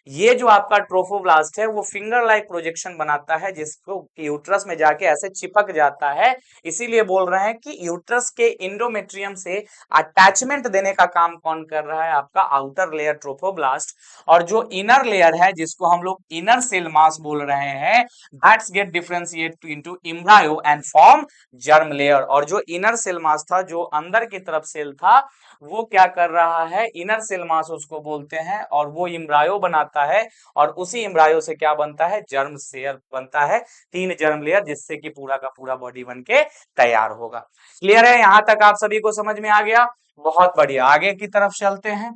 ये जो आपका ट्रोफोब्लास्ट है वो फिंगर लाइक प्रोजेक्शन बनाता है, जिसको यूट्रस में जाके ऐसे चिपक जाता है। इसीलिए बोल रहे हैं कि यूट्रस के इंडोमेट्रियम से अटैचमेंट देने का काम कौन कर रहा है, आपका आउटर लेयर ट्रोफोब्लास्ट। और जो इनर लेयर है, जिसको हम लोग इनर सेल मास बोल रहे हैं, that's get differentiate into embryo and form germ layer. और जो इनर सेल मास था, जो अंदर की तरफ सेल था, वो क्या कर रहा है, इनर सेल मास उसको बोलते हैं, और वो एम्ब्रायो बनाता है, और उसी एम्ब्रायो से क्या बनता है, जर्म सेल बनता है, 3 जर्म लेयर, जिससे कि पूरा का पूरा बॉडी बन के तैयार होगा। क्लियर है, यहां तक आप सभी को समझ में आ गया। बहुत बढ़िया, आगे की तरफ चलते हैं।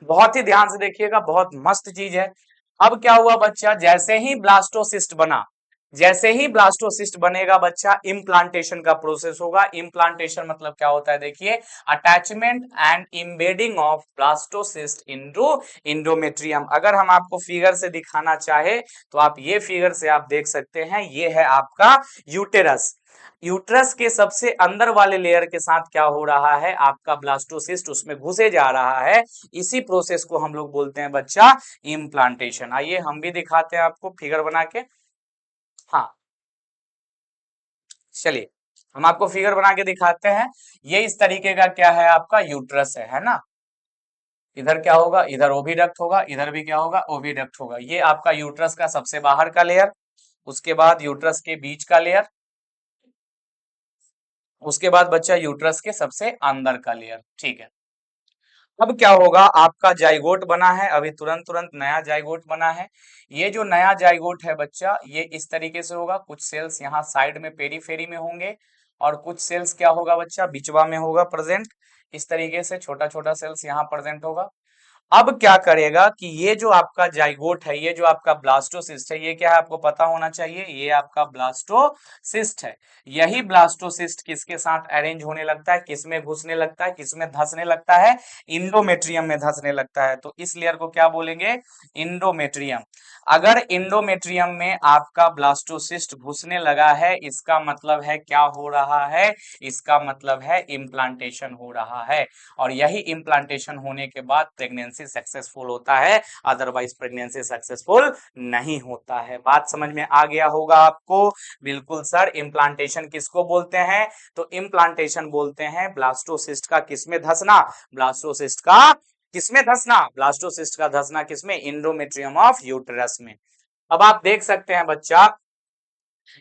बहुत ही ध्यान से देखिएगा, बहुत मस्त चीज है। अब क्या हुआ बच्चा, जैसे ही ब्लास्टोसिस्ट बना, जैसे ही ब्लास्टोसिस्ट बनेगा बच्चा, इम्प्लांटेशन का प्रोसेस होगा। इम्प्लांटेशन मतलब क्या होता है, देखिए, attachment and embedding of blastocyst into endometrium. अगर हम आपको फिगर से दिखाना चाहे तो आप ये फिगर से आप देख सकते हैं, ये है आपका यूटेरस। यूट्रस के सबसे अंदर वाले लेयर के साथ क्या हो रहा है, आपका ब्लास्टोसिस्ट उसमें घुसे जा रहा है। इसी प्रोसेस को हम लोग बोलते हैं बच्चा इम्प्लांटेशन। आइए हम भी दिखाते हैं आपको फिगर बना के। हाँ, चलिए हम आपको फिगर बना के दिखाते हैं। ये इस तरीके का क्या है, आपका यूट्रस है ना। इधर क्या होगा, इधर ओविडक्ट होगा, इधर भी क्या होगा, ओविडक्ट होगा। ये आपका यूट्रस का सबसे बाहर का लेयर, उसके बाद यूट्रस के बीच का लेयर, उसके बाद बच्चा यूट्रस के सबसे अंदर का लेयर, ठीक है। अब क्या होगा, आपका जाइगोट बना है, अभी तुरंत तुरंत नया जाइगोट बना है। ये जो नया जाइगोट है बच्चा, ये इस तरीके से होगा, कुछ सेल्स यहाँ साइड में पेरीफेरी में होंगे और कुछ सेल्स क्या होगा बच्चा, बिचवा में होगा प्रेजेंट। इस तरीके से छोटा छोटा सेल्स यहाँ प्रेजेंट होगा। अब क्या करेगा कि ये जो आपका जाइगोट है, ये जो आपका ब्लास्टोसिस्ट है, ये क्या है आपको पता होना चाहिए, ये आपका ब्लास्टोसिस्ट है। यही ब्लास्टोसिस्ट किसके साथ अरेंज होने लगता है, किसमें घुसने लगता है, किसमें धंसने लगता है, इंडोमेट्रियम में धंसने लगता है। तो इस लेयर को क्या बोलेंगे, इंडोमेट्रियम। अगर इंडोमेट्रियम में आपका ब्लास्टोसिस्ट घुसने लगा है, इसका मतलब है क्या हो रहा है, इसका मतलब है इम्प्लांटेशन हो रहा है। और यही इम्प्लांटेशन होने के बाद प्रेगनेंसी सक्सेसफुल होता है, अदरवाइज प्रेगनेंसी सक्सेसफुल नहीं होता है। बात समझ में आ गया होगा आपको। बिल्कुल सर, इम्प्लांटेशन किसको बोलते हैं, तो इम्प्लांटेशन बोलते हैं ब्लास्टोसिस्ट का किसमें धंसना, ब्लास्टोसिस्ट का किसमें धंसना, ब्लास्टोसिस्ट का धंसना किसमें, इंडोमेट्रियम ऑफ यूटेरस में। अब आप देख सकते हैं बच्चा,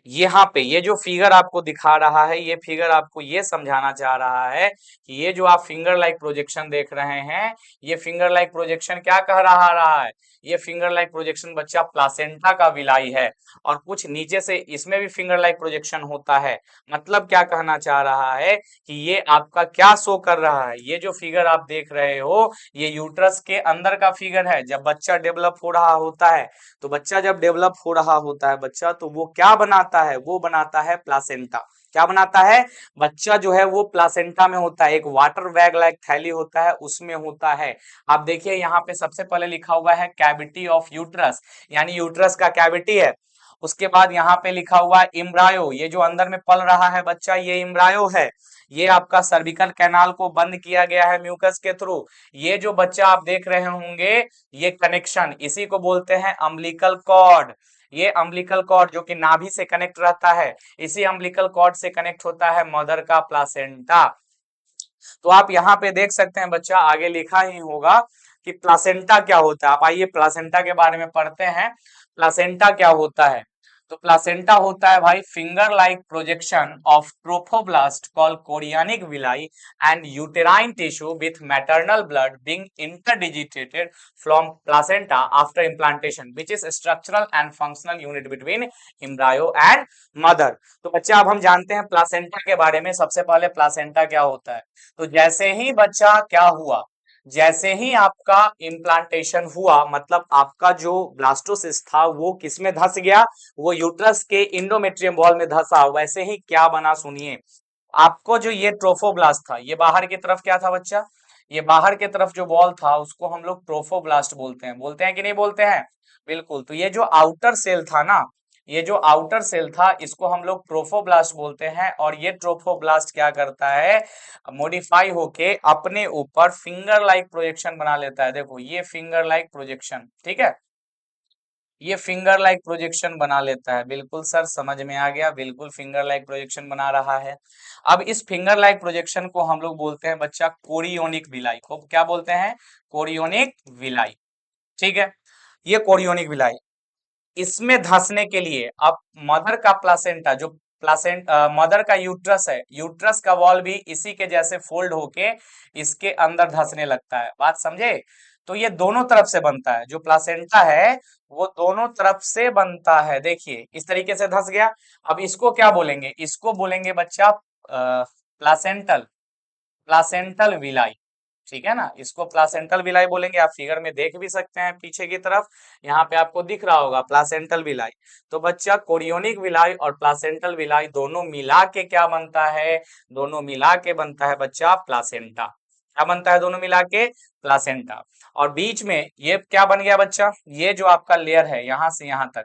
यहाँ पे ये जो फिगर आपको दिखा रहा है, ये फिगर आपको ये समझाना चाह रहा है कि ये जो आप फिंगर लाइक प्रोजेक्शन देख रहे हैं, ये फिंगर लाइक प्रोजेक्शन क्या कह रहा है, ये फिंगर लाइक प्रोजेक्शन बच्चा प्लासेंटा का विलाई है। और कुछ नीचे से इसमें भी फिंगर लाइक प्रोजेक्शन होता है। मतलब क्या कहना चाह रहा है कि ये आपका क्या शो कर रहा है, ये जो फिगर आप देख रहे हो, ये यूट्रस के अंदर का फिगर है। जब बच्चा डेवलप हो रहा होता है, तो बच्चा जब डेवलप हो रहा होता है बच्चा, तो वो क्या बनाता है, वो बनाता है प्लासेंटा। क्या बनाता है, बच्चा जो है वो प्लासेंटा में होता है, एक वाटर बैग लाइक थैली होता है, उसमें होता है। आप देखिए यहाँ पे सबसे पहले लिखा हुआ है कैविटी ऑफ यूट्रस, यानी यूट्रस का कैविटी है। उसके बाद यहाँ पे लिखा हुआ है इम्ब्रायो, ये जो अंदर में पल रहा है बच्चा, ये इम्ब्रायो है। ये आपका सर्विकल कैनाल को बंद किया गया है म्यूकस के थ्रू। ये जो बच्चा आप देख रहे होंगे, ये कनेक्शन, इसी को बोलते हैं अम्बिलिकल कॉर्ड। ये अम्बिलिकल कॉर्ड जो कि नाभि से कनेक्ट रहता है, इसी अम्बिलिकल कॉर्ड से कनेक्ट होता है मदर का प्लासेंटा। तो आप यहाँ पे देख सकते हैं बच्चा, आगे लिखा ही होगा कि प्लासेंटा क्या होता है। आप आइए प्लासेंटा के बारे में पढ़ते हैं। प्लासेंटा क्या होता है, तो प्लासेंटा होता है भाई finger like projection of trophoblast called chorionic villi and uterine tissue with maternal blood being interdigitated from placenta after implantation which is structural and functional unit between embryo and mother. तो बच्चा अब हम जानते हैं placenta के बारे में। सबसे पहले प्लासेंटा क्या होता है, तो जैसे ही बच्चा क्या हुआ, जैसे ही आपका इम्प्लांटेशन हुआ, मतलब आपका जो ब्लास्टोसिस्ट था वो किसमें धंस गया, वो यूट्रस के इंडोमेट्रियम वॉल में धंसा। वैसे ही क्या बना सुनिए, आपको जो ये ट्रोफोब्लास्ट था, ये बाहर की तरफ क्या था बच्चा, ये बाहर की तरफ जो वॉल था उसको हम लोग ट्रोफोब्लास्ट बोलते हैं कि नहीं बोलते हैं, बिल्कुल। तो ये जो आउटर सेल था ना, ये जो आउटर सेल था, इसको हम लोग ट्रोफोब्लास्ट बोलते हैं। और ये ट्रोफोब्लास्ट क्या करता है, मॉडिफाई होके अपने ऊपर फिंगर लाइक प्रोजेक्शन बना लेता है। देखो ये फिंगर लाइक प्रोजेक्शन, ठीक है, ये फिंगर लाइक प्रोजेक्शन बना लेता है। बिल्कुल सर, समझ में आ गया, बिल्कुल फिंगर लाइक प्रोजेक्शन बना रहा है। अब इस फिंगर लाइक प्रोजेक्शन को हम लोग बोलते हैं बच्चा कोरियोनिक विलाई। को क्या बोलते हैं, कोरियोनिक विलाई, ठीक है। ये कोरियोनिक विलाई, इसमें धंसने के लिए अब मदर का प्लासेंटा, जो मदर का यूट्रस है, यूट्रस का वॉल भी इसी के जैसे फोल्ड होके इसके अंदर धंसने लगता है। बात समझे, तो ये दोनों तरफ से बनता है, जो प्लासेंटा है वो दोनों तरफ से बनता है। देखिए इस तरीके से धंस गया। अब इसको क्या बोलेंगे, इसको बोलेंगे बच्चा प्लासेंटल, प्लासेंटल विलाई, ठीक है ना, इसको प्लासेंटल विलाई बोलेंगे। आप फिगर में देख भी सकते हैं पीछे की तरफ, यहाँ पे आपको दिख रहा होगा प्लासेंटल विलाई। तो बच्चा कोरियोनिक विलाई और प्लासेंटल विलाई दोनों मिला के क्या बनता है, दोनों मिला के बनता है बच्चा प्लासेंटा। क्या बनता है दोनों मिला के, प्लासेंटा। और बीच में ये क्या बन गया बच्चा, ये जो आपका लेयर है यहाँ से यहाँ तक,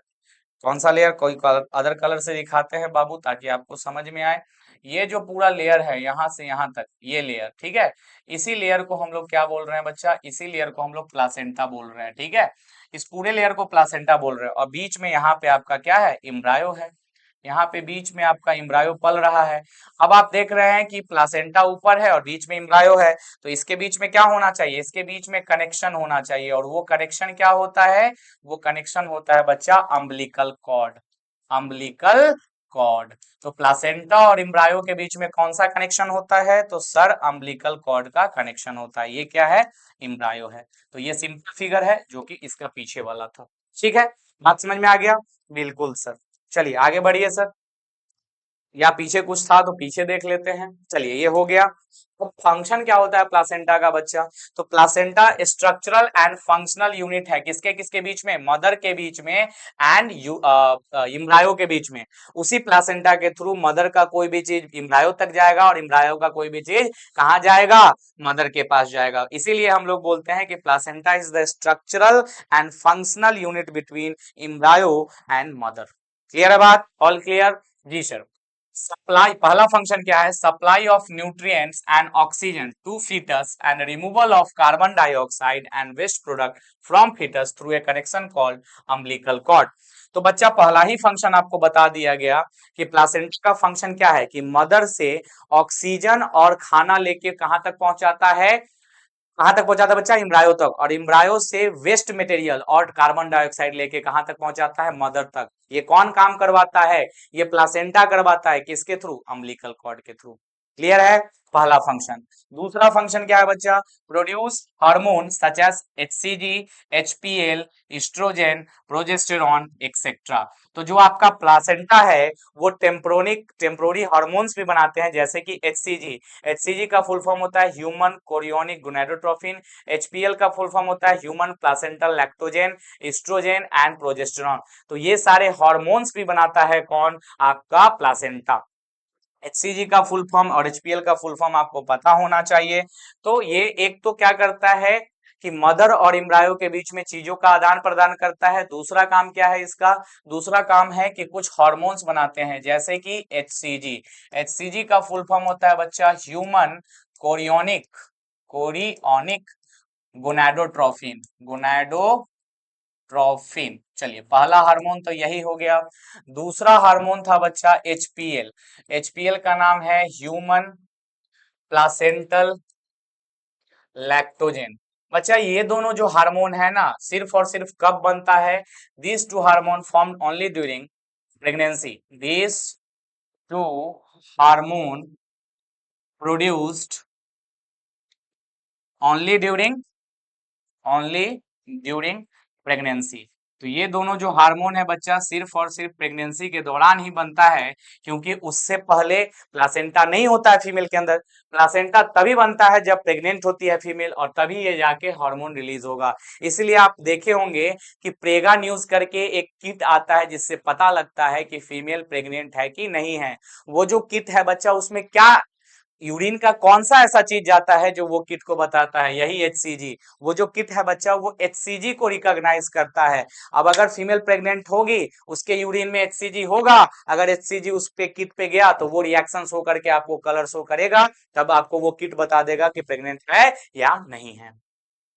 कौन सा लेयर, कोई अदर कलर से दिखाते हैं बाबू ताकि आपको समझ में आए। ये जो पूरा लेयर है यहाँ से यहाँ तक, ये लेयर, ठीक है, इसी लेयर को हम लोग क्या बोल रहे हैं बच्चा, इसी लेयर को हम लोग प्लासेंटा बोल रहे हैं, ठीक है। इस पूरे लेयर को प्लासेंटा बोल रहे हैं। और बीच में यहाँ पे आपका क्या है, इम्ब्रायो है। यहाँ पे बीच में आपका इम्ब्रायो पल रहा है। अब आप देख रहे हैं कि प्लासेंटा ऊपर है और बीच में इम्ब्रायो है, तो इसके बीच में क्या होना चाहिए, इसके बीच में कनेक्शन होना चाहिए। और वो कनेक्शन क्या होता है, वो कनेक्शन होता है बच्चा अम्बिलिकल कॉर्ड, अम्बिलिकल कॉर्ड। तो प्लासेंटा और एम्ब्रायो के बीच में कौन सा कनेक्शन होता है? तो सर अम्बिलिकल कॉर्ड का कनेक्शन होता है। ये क्या है? एम्ब्रायो है। तो ये सिंपल फिगर है जो कि इसका पीछे वाला था। ठीक है, बात समझ में आ गया? बिल्कुल सर। चलिए आगे बढ़िए सर, या पीछे कुछ था तो पीछे देख लेते हैं। चलिए ये हो गया। तो फंक्शन क्या होता है प्लासेंटा का बच्चा? तो placenta structural and functional unit है किसके किसके बीच में? मदर के बीच में एंड इम्ब्रायो के बीच में। उसी प्लासेंटा के थ्रू मदर का कोई भी चीज इम्ब्रायो तक जाएगा और इम्ब्रायो का कोई भी चीज कहाँ जाएगा? मदर के पास जाएगा। इसीलिए हम लोग बोलते हैं कि placenta is the structural and functional unit between embryo and mother. Clear है बात? All clear? जी सर। सप्लाई, पहला फंक्शन क्या है? Supply of nutrients and oxygen to fetus and removal of carbon dioxide and waste product from fetus through a connection called umbilical cord. तो बच्चा पहला ही function आपको बता दिया गया कि प्लासेंटा का फंक्शन क्या है कि मदर से ऑक्सीजन और खाना लेके कहां तक पहुंचाता है? कहां तक पहुंचाता है बच्चा? इम्ब्रायो तक। और इम्ब्रायो से वेस्ट मटेरियल और कार्बन डाइऑक्साइड लेके कहां तक पहुंचाता है? मदर तक। ये कौन काम करवाता है? ये प्लासेंटा करवाता है। किसके थ्रू? अम्बिलिकल कॉर्ड के थ्रू। क्लियर है? पहला फंक्शन। दूसरा फंक्शन क्या है बच्चा? Produce hormone such as HCG, HPL, oestrogen, progesterone etcetera. तो जो आपका प्लासेंटा है वो टेम्पोररी हार्मोन्स भी बनाते हैं, जैसे कि एचसीजी। एचसीजी का फुल फॉर्म होता है ह्यूमन कोरियोनिक गोनाडोट्रोफिन। एचपीएल का फुल फॉर्म होता है human placental lactogen, oestrogen and progesterone. तो ये सारे हार्मोन्स भी बनाता है कौन? आपका प्लासेंटा। एचसीजी का फुल फॉर्म और एचपीएल का फुल फॉर्म आपको पता होना चाहिए। तो ये एक तो क्या करता है कि मदर और एम्ब्रायो के बीच में चीजों का आदान प्रदान करता है। दूसरा काम क्या है इसका? दूसरा काम है कि कुछ हार्मोन्स बनाते हैं, जैसे कि एचसीजी। एचसीजी का फुल फॉर्म होता है बच्चा human chorionic chorionic gonadotrophin gonadotrophin. चलिए पहला हार्मोन तो यही हो गया। दूसरा हार्मोन था बच्चा एचपीएल। एचपीएल का नाम है ह्यूमन प्लासेंटल लैक्टोजेन। बच्चा ये दोनों जो हार्मोन है ना, सिर्फ और सिर्फ कब बनता है? This two hormone form only during pregnancy. This two hormone produced only during only during pregnancy. तो ये दोनों जो हार्मोन है बच्चा सिर्फ और सिर्फ प्रेगनेंसी के दौरान ही बनता है, क्योंकि उससे पहले प्लासेंटा नहीं होता है फीमेल के अंदर। प्लासेंटा तभी बनता है जब प्रेग्नेंट होती है फीमेल, और तभी ये जाके हार्मोन रिलीज होगा। इसलिए आप देखे होंगे कि प्रेगा न्यूज करके एक किट आता है जिससे पता लगता है कि फीमेल प्रेग्नेंट है कि नहीं है। वो जो किट है बच्चा उसमें क्या, यूरिन का कौन सा ऐसा चीज जाता है जो वो किट को बताता है? यही एचसीजी। वो जो किट है बच्चा वो एचसीजी को रिकॉग्नाइज करता है। अब अगर फीमेल प्रेग्नेंट होगी, उसके यूरिन में एचसीजी होगा, अगर एचसीजी उस पे किट पे गया तो वो रिएक्शन शो करके आपको कलर शो करेगा, तब आपको वो किट बता देगा कि प्रेग्नेंट है या नहीं है।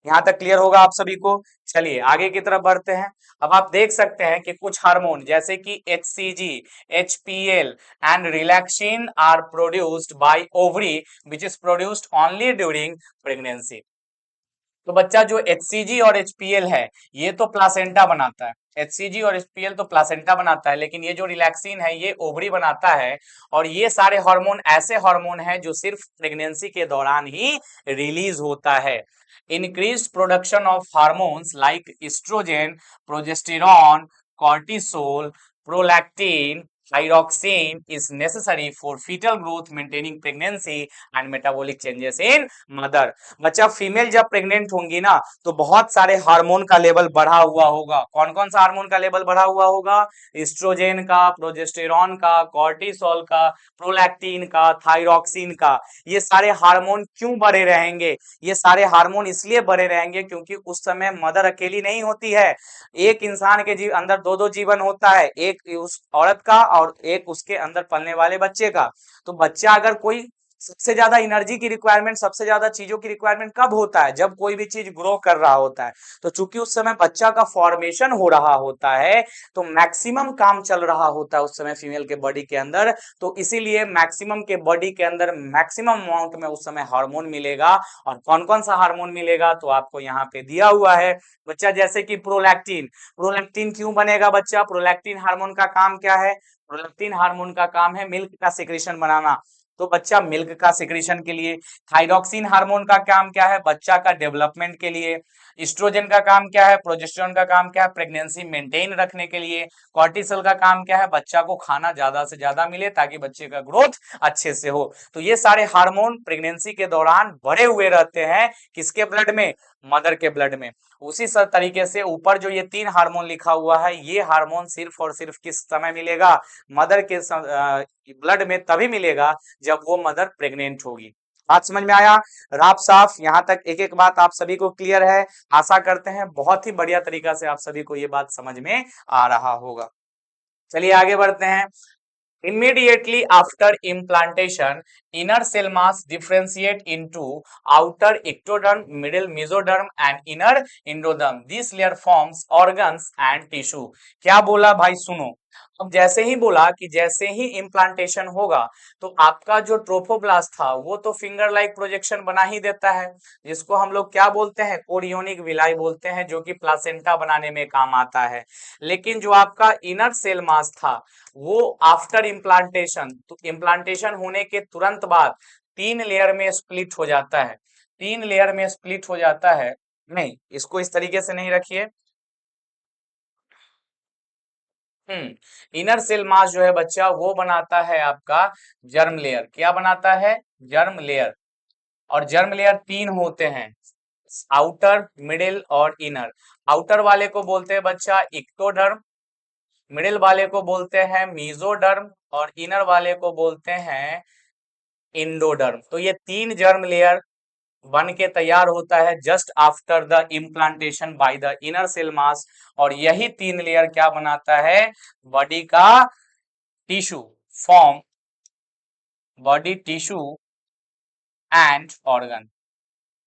यहां तक क्लियर होगा आप सभी को? चलिए आगे की तरफ बढ़ते हैं। अब आप देख सकते हैं कि कुछ हार्मोन जैसे कि HCG, HPL and relaxin are produced by ovary which is produced only during pregnancy. तो बच्चा जो एचसीजी और एचपीएल है ये तो प्लासेंटा बनाता है। एचसीजी और एचपीएल तो प्लासेंटा बनाता है, लेकिन ये जो रिलैक्सिन है ये ओवरी बनाता है। और ये सारे हार्मोन ऐसे हार्मोन है जो सिर्फ प्रेगनेंसी के दौरान ही रिलीज होता है। increased production of hormones like estrogen, progesterone, cortisol, prolactin, thyroxine is necessary for fetal growth, maintaining pregnancy and metabolic changes in mother। बच्चा फीमेल जब प्रेग्नेंट होंगी ना तो बहुत सारे हार्मोन का लेवल बढ़ा हुआ होगा। कौन कौन सा हार्मोन का लेवल बढ़ा हुआ होगा? एस्ट्रोजेन का, प्रोजेस्टेरॉन का, कॉर्टिसोल का, प्रोलैक्टिन का, थायरॉक्सिन का। ये सारे हार्मोन क्यों बढ़े रहेंगे? ये सारे हार्मोन इसलिए बढ़े रहेंगे क्योंकि उस समय मदर अकेली नहीं होती है। एक इंसान के अंदर दो दो जीवन होता है, एक उस औरत का और एक उसके अंदर पलने वाले बच्चे का। तो बच्चा अगर कोई सबसे ज्यादा एनर्जी की रिक्वायरमेंट, सबसे ज्यादा चीजों की रिक्वायरमेंट कब होता है? जब कोई भी चीज ग्रो कर रहा होता है। तो चूंकि उस समय बच्चा का फॉर्मेशन हो रहा होता है, तो मैक्सिमम काम चल रहा होता है उस समय फीमेल के बॉडी के अंदर, तो इसीलिए मैक्सिमम के बॉडी के अंदर मैक्सिमम अमाउंट में उस समय हार्मोन मिलेगा। और कौन कौन सा हार्मोन मिलेगा तो आपको यहाँ पे दिया हुआ है बच्चा, जैसे कि प्रोलैक्टिन। प्रोलैक्टिन क्यों बनेगा बच्चा? प्रोलैक्टिन हार्मोन का काम क्या है? प्रोलैक्टिन हार्मोन का काम है मिल्क का सिक्रेशन बनाना, तो बच्चा मिल्क का सिक्रेशन के लिए। थाइरोक्सिन हार्मोन का काम क्या है? बच्चा का डेवलपमेंट के लिए। एस्ट्रोजन का काम क्या है? प्रोजेस्टेरोन का काम क्या है? प्रेगनेंसी मेंटेन रखने के लिए। कॉर्टिसोल का काम क्या है? बच्चा को खाना ज्यादा से ज्यादा मिले ताकि बच्चे का ग्रोथ अच्छे से हो। तो ये सारे हार्मोन प्रेगनेंसी के दौरान भरे हुए रहते हैं किसके ब्लड में? मदर के ब्लड में। उसी तरीके से ऊपर जो ये 3 हार्मोन लिखा हुआ है, ये हार्मोन सिर्फ और सिर्फ किस समय मिलेगा? मदर के ब्लड में तभी मिलेगा जब वो मदर प्रेग्नेंट होगी। बात समझ में आया? राफ साफ यहाँ तक एक एक बात आप सभी को क्लियर है? आशा करते हैं बहुत ही बढ़िया तरीका से आप सभी को ये बात समझ में आ रहा होगा। चलिए आगे बढ़ते हैं। Immediately after implantation, inner cell mass differentiate into outer ectoderm, middle mesoderm and inner endoderm. This layer forms organs and tissue. क्या बोला भाई? सुनो, अब जैसे ही बोला कि जैसे ही इम्प्लांटेशन होगा तो आपका जो ट्रोफोब्लास्ट था वो तो फिंगर लाइक प्रोजेक्शन बना ही देता है, जिसको हम लोग क्या बोलते हैं? कोरियोनिक विलाई बोलते हैं, जो कि प्लासेंटा बनाने में काम आता है। लेकिन जो आपका इनर सेल मास था वो आफ्टर इम्प्लांटेशन, तो इम्प्लांटेशन होने के तुरंत बाद 3 लेयर में स्प्लिट हो जाता है। 3 लेयर में स्प्लिट हो जाता है। नहीं, इसको इस तरीके से नहीं रखिए। इनर सेल मास जो है बच्चा वो बनाता है आपका जर्म लेयर। क्या बनाता है? Germ layer. और जर्म लेयर 3 होते हैं, आउटर, मिडिल और इनर। आउटर वाले को बोलते हैं बच्चा इक्टोडर्म, मिडिल वाले को बोलते हैं मीजोडर्म और इनर वाले को बोलते हैं इंडोडर्म। तो ये 3 जर्म लेयर बन के तैयार होता है just after the implantation by the inner cell mass. और यही 3 लेयर क्या बनाता है? बॉडी का tissue form, body tissue and organ.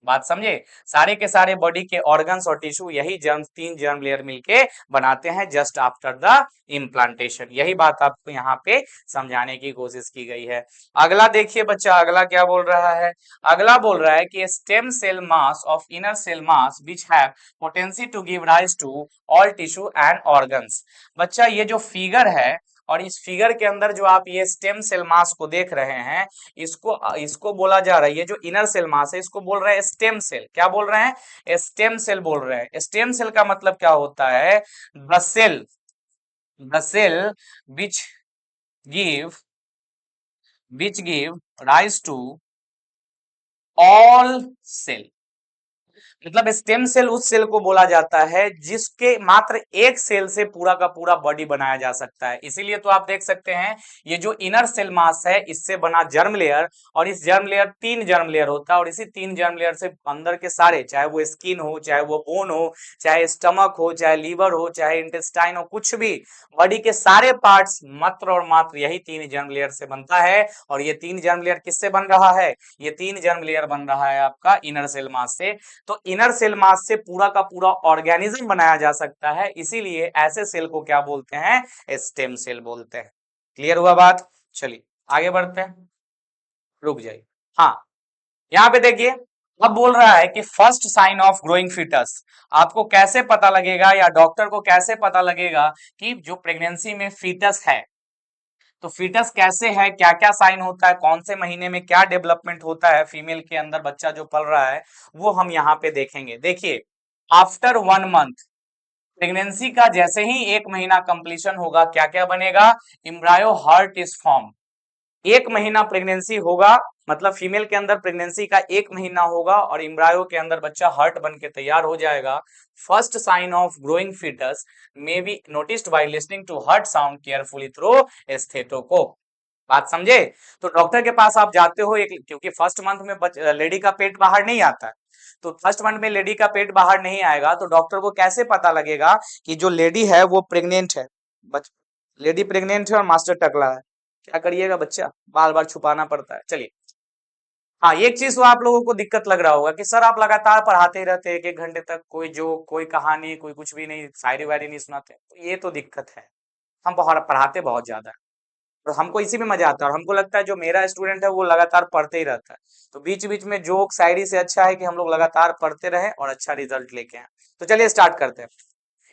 बात समझे? सारे के सारे बॉडी के ऑर्गन्स और टिश्यू यही जर्म 3 जर्म लेयर मिलके बनाते हैं जस्ट आफ्टर द इम्प्लांटेशन। यही बात आपको यहाँ पे समझाने की कोशिश की गई है। अगला देखिए बच्चा, अगला क्या बोल रहा है? अगला बोल रहा है कि stem cell mass of inner cell mass which have potency to give rise to all tissue and organs. बच्चा ये जो फिगर है और इस फिगर के अंदर जो आप ये स्टेम सेल मास को देख रहे हैं, इसको इसको बोला जा रहा है, ये जो इनर सेल मास है इसको बोल रहे हैं स्टेम सेल। क्या बोल रहे हैं? स्टेम सेल बोल रहे हैं। स्टेम सेल का मतलब क्या होता है? The cell which give rise to all cell. मतलब स्टेम सेल उस सेल को बोला जाता है जिसके मात्र एक सेल से पूरा का पूरा बॉडी बनाया जा सकता है। इसीलिए तो आप देख सकते हैं ये जो इनर सेल मास है इससे बना जर्म लेयर, और इस जर्म लेयर 3 जर्म लेयर होता है, और इसी 3 जर्म लेयर से अंदर के सारे, चाहे वो स्किन हो, चाहे वो बोन हो, चाहे स्टमक हो, चाहे लीवर हो, चाहे इंटेस्टाइन हो, कुछ भी बॉडी के सारे पार्ट्स मात्र और मात्र यही 3 जर्म लेयर से बनता है। और ये 3 जर्म लेयर किससे बन रहा है? ये 3 जर्म लेयर बन रहा है आपका इनर सेल मास से। तो इनर सेल मास से पूरा का पूरा ऑर्गेनिज्म बनाया जा सकता है, इसीलिए ऐसे सेल को क्या बोलते हैं? स्टेम सेल बोलते हैं। क्लियर हुआ बात? चलिए आगे बढ़ते हैं। रुक जाइए। हाँ, यहाँ पे देखिए, अब बोल रहा है कि first sign of growing foetus. आपको कैसे पता लगेगा या डॉक्टर को कैसे पता लगेगा कि जो प्रेगनेंसी में फीटस है, तो फीटस कैसे है, क्या क्या साइन होता है, कौन से महीने में क्या डेवलपमेंट होता है फीमेल के अंदर, बच्चा जो पल रहा है, वो हम यहाँ पे देखेंगे। देखिए, आफ्टर 1 मंथ, प्रेगनेंसी का जैसे ही 1 महीना कंप्लीशन होगा, क्या क्या बनेगा? Embryo heart is form. 1 महीना प्रेगनेंसी होगा, मतलब फीमेल के अंदर प्रेगनेंसी का 1 महीना होगा और एम्ब्रायो के अंदर बच्चा हार्ट बन के तैयार हो जाएगा। First sign of growing foetus may be noticed by listening to heart sound carefully through stethoscope. बात समझे? तो डॉक्टर के पास आप जाते हो, एक क्योंकि फर्स्ट मंथ में लेडी का पेट बाहर नहीं आता है, तो फर्स्ट मंथ में लेडी का पेट बाहर नहीं आएगा, तो डॉक्टर को कैसे पता लगेगा कि जो लेडी है वो प्रेग्नेंट है? लेडी प्रेग्नेंट है और मास्टर टकला है, क्या करिएगा बच्चा? बार बार छुपाना पड़ता है। चलिए हाँ, एक चीज तो आप लोगों को दिक्कत लग रहा होगा कि सर आप लगातार पढ़ाते ही रहते हैं 1 1 घंटे तक, कोई जोक, कोई कहानी, कोई कुछ भी नहीं, शायरी वायरी नहीं सुनाते, तो ये तो दिक्कत है। हम पढ़ाते बहुत ज्यादा है और हमको इसी में मजा आता है, और हमको लगता है जो मेरा स्टूडेंट है वो लगातार पढ़ते ही रहता है। तो बीच बीच में जोक शायरी से अच्छा है कि हम लोग लगातार पढ़ते रहें और अच्छा रिजल्ट लेके आए। तो चलिए स्टार्ट करते हैं।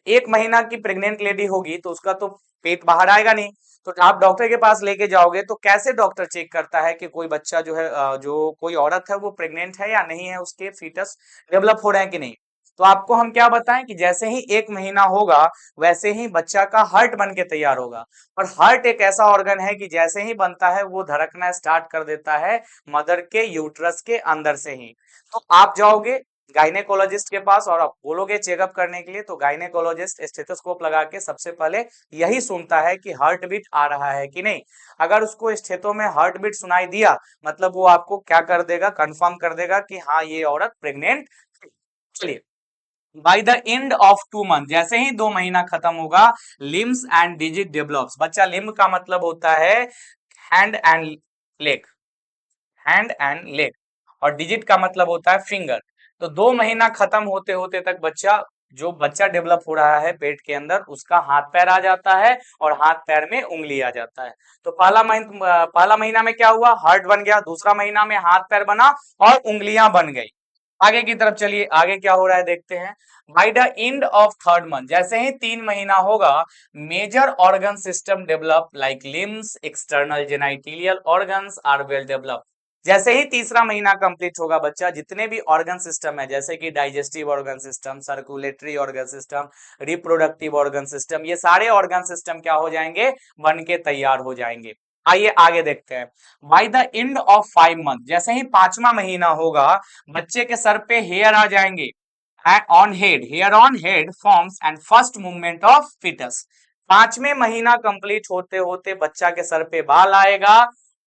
1 महीना की प्रेग्नेंट लेडी होगी तो उसका तो पेट बाहर आएगा नहीं, तो आप डॉक्टर के पास लेके जाओगे तो कैसे डॉक्टर चेक करता है कि कोई बच्चा जो है जो कोई औरत है वो प्रेग्नेंट है या नहीं है, उसके फीटस डेवलप हो रहे हैं कि नहीं। तो आपको हम क्या बताएं कि जैसे ही 1 महीना होगा वैसे ही बच्चा का हार्ट बन के तैयार होगा। और हार्ट एक ऐसा ऑर्गन है कि जैसे ही बनता है वो धड़कना स्टार्ट कर देता है मदर के यूट्रस के अंदर से ही। तो आप जाओगे गायनेकोलॉजिस्ट के पास और आप बोलोगे चेकअप करने के लिए, तो गायनेकोलॉजिस्ट स्टेथोस्कोप लगा के सबसे पहले यही सुनता है कि हार्ट बीट आ रहा है कि नहीं। अगर उसको स्टेथो में हार्ट बीट सुनाई दिया मतलब वो आपको क्या कर देगा, कंफर्म कर देगा कि हाँ ये औरत प्रेग्नेंट। चलिए, bye the end of 2 month, जैसे ही 2 महीना खत्म होगा, लिम्स एंड डिजिट डेवलप्स। बच्चा, लिम्ब का मतलब होता है hand and leg, hand and leg, और डिजिट का मतलब होता है फिंगर। तो 2 महीना खत्म होते होते तक बच्चा, जो बच्चा डेवलप हो रहा है पेट के अंदर, उसका हाथ पैर आ जाता है और हाथ पैर में उंगली आ जाता है। तो पहला महीना में क्या हुआ, हार्ट बन गया, दूसरा महीना में हाथ पैर बना और उंगलियां बन गई। आगे की तरफ चलिए, आगे क्या हो रहा है देखते हैं। By the end of 3rd month, जैसे ही 3 महीना होगा, major organ system develop like limbs, external genitalia organs are well develop. जैसे ही तीसरा महीना कंप्लीट होगा बच्चा, जितने भी ऑर्गन सिस्टम है जैसे कि digestive organ system, circulatory organ system, reproductive organ system, ये सारे ऑर्गन सिस्टम क्या हो जाएंगे, बन के तैयार हो जाएंगे। आइए आगे देखते हैं। By the end of 5 month, जैसे ही 5वां महीना होगा, बच्चे के सर पे हेयर आ जाएंगे। On head, hair on head forms and first movement of fetus. 5वें महीना कंप्लीट होते होते बच्चा के सर पे बाल आएगा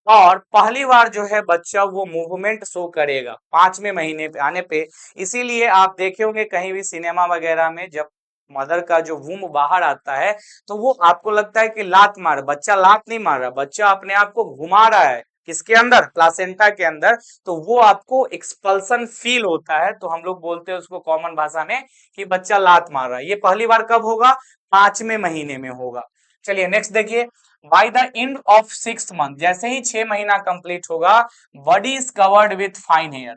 और पहली बार जो है बच्चा वो मूवमेंट शो करेगा 5वें महीने पे आने पे। इसीलिए आप देखे होंगे कहीं भी सिनेमा वगैरह में, जब मदर का जो वूम बाहर आता है तो वो आपको लगता है कि लात मार, बच्चा लात नहीं मार रहा, बच्चा अपने आप को घुमा रहा है किसके अंदर, प्लासेंटा के अंदर। तो वो आपको एक्सपल्सन फील होता है, तो हम लोग बोलते हैं उसको कॉमन भाषा में कि बच्चा लात मार रहा है। ये पहली बार कब होगा, 5वें महीने में होगा। चलिए नेक्स्ट देखिए। By the end of 6th month, जैसे ही 6 महीना कंप्लीट होगा, body is covered with fine hair.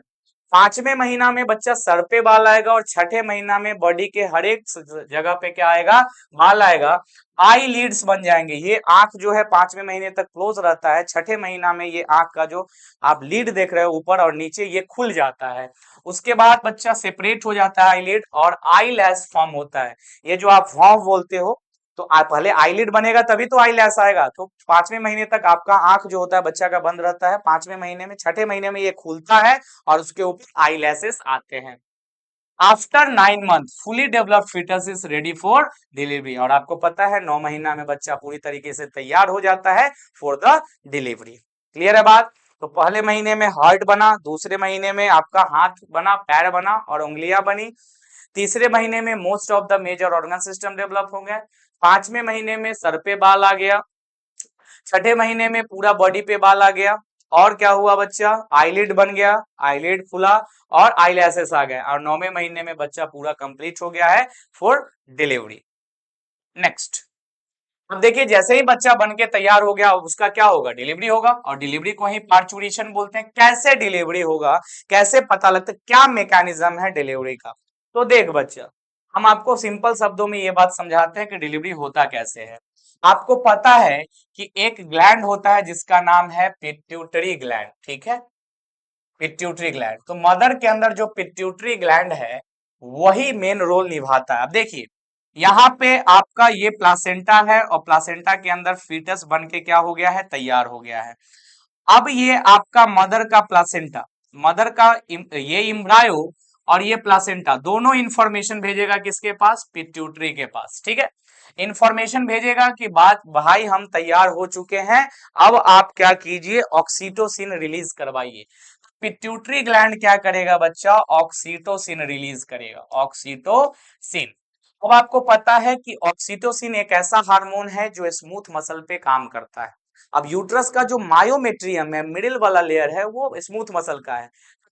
5वें महीना में बच्चा सर पे बाल आएगा और 6ठे महीना में बॉडी के हर एक जगह पे क्या आएगा, बाल आएगा। आई लीड्स बन जाएंगे, ये आंख जो है 5वें महीने तक क्लोज रहता है, 6ठे महीना में ये आंख का जो आप लीड देख रहे हो ऊपर और नीचे, ये खुल जाता है। उसके बाद बच्चा सेपरेट हो जाता है आईलिड और आई लैश फॉर्म होता है। ये जो आप वॉव बोलते हो, तो पहले आईलिड बनेगा तभी तो आई लैश आएगा। तो 5वें महीने तक आपका आंख जो होता है बच्चा का बंद रहता है, 5वें महीने में 6ठे महीने में ये खुलता है और उसके ऊपर आई लैशेस आते हैं। After 9 month fully developed foetus is ready for delivery, और आपको पता है 9 महीना में बच्चा पूरी तरीके से तैयार हो जाता है फॉर द डिलीवरी। क्लियर है बात। तो पहले महीने में हार्ट बना, दूसरे महीने में आपका हाथ बना, पैर बना और उंगलियां बनी, तीसरे महीने में most of the major organ system develop हो गए, 5वें महीने में सर पे बाल आ गया, 6ठे महीने में पूरा बॉडी पे बाल आ गया, और क्या हुआ बच्चा, आईलिड बन गया, आईलिड खुला और आईलैशेस आ गए, और 9वें महीने में बच्चा पूरा कंप्लीट हो गया है फॉर डिलीवरी। नेक्स्ट, अब देखिए जैसे ही बच्चा बन के तैयार हो गया उसका क्या होगा, डिलीवरी होगा, और डिलीवरी को ही पार्चुरेशन बोलते हैं। कैसे डिलीवरी होगा, कैसे पता लगता है, क्या मैकेनिज्म है डिलीवरी का। तो देख बच्चा, हम आपको सिंपल शब्दों में ये बात समझाते हैं कि डिलीवरी होता कैसे है। आपको पता है कि एक ग्लैंड होता है जिसका नाम है पिट्यूटरी ग्लैंड, ठीक है, पिट्यूटरी ग्लैंड। तो मदर के अंदर जो पिट्यूटरी ग्लैंड है वही मेन रोल निभाता है। अब देखिए यहाँ पे आपका ये प्लासेंटा है और प्लासेंटा के अंदर फीटस बन के क्या हो गया है, तैयार हो गया है। अब ये आपका मदर का प्लासेंटा, मदर का ये इम्ब्रायो और ये प्लासेंटा दोनों इंफॉर्मेशन भेजेगा किसके पास, पिट्यूटरी के पास, ठीक है। इंफॉर्मेशन भेजेगा कि बात भाई हम तैयार हो चुके हैं, अब आप क्या कीजिए, ऑक्सीटोसिन रिलीज करवाइए। पिट्यूटरी ग्लैंड क्या करेगा बच्चा, ऑक्सीटोसिन रिलीज करेगा, ऑक्सीटोसिन। अब आपको पता है कि ऑक्सीटोसिन एक ऐसा हार्मोन है जो स्मूथ मसल पे काम करता है। अब यूट्रस का जो मायोमेट्रियम है, मिडिल वाला लेयर है, वो स्मूथ मसल का है।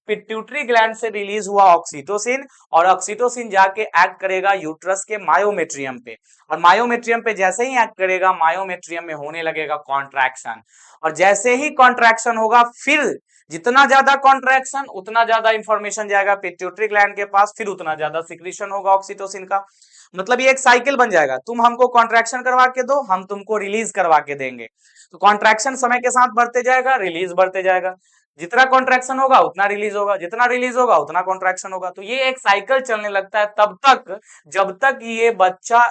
पिट्यूटरी ग्लैंड से रिलीज हुआ ऑक्सीटोसिन, और ऑक्सीटोसिन जाके एक्ट करेगा यूट्रस के मायोमेट्रियम पे, और मायोमेट्रियम पे जैसे ही एक्ट करेगा, मायोमेट्रियम में होने लगेगा कॉन्ट्रैक्शन, और जैसे ही कॉन्ट्रैक्शन होगा, फिर जितना ज्यादा कॉन्ट्रैक्शन उतना ज्यादा इंफॉर्मेशन जाएगा पिट्यूटरी ग्लैंड के पास, फिर उतना ज्यादा सिक्रीशन होगा ऑक्सीटोसिन का। मतलब ये एक साइकिल बन जाएगा, तुम हमको कॉन्ट्रैक्शन करवा के दो, हम तुमको रिलीज करवा के देंगे। तो कॉन्ट्रैक्शन समय के साथ बढ़ते जाएगा, रिलीज बढ़ते जाएगा, जितना कॉन्ट्रैक्शन होगा उतना रिलीज होगा, जितना रिलीज होगा उतना कॉन्ट्रैक्शन होगा। तो ये एक साइकिल चलने लगता है तब तक जब तक ये बच्चा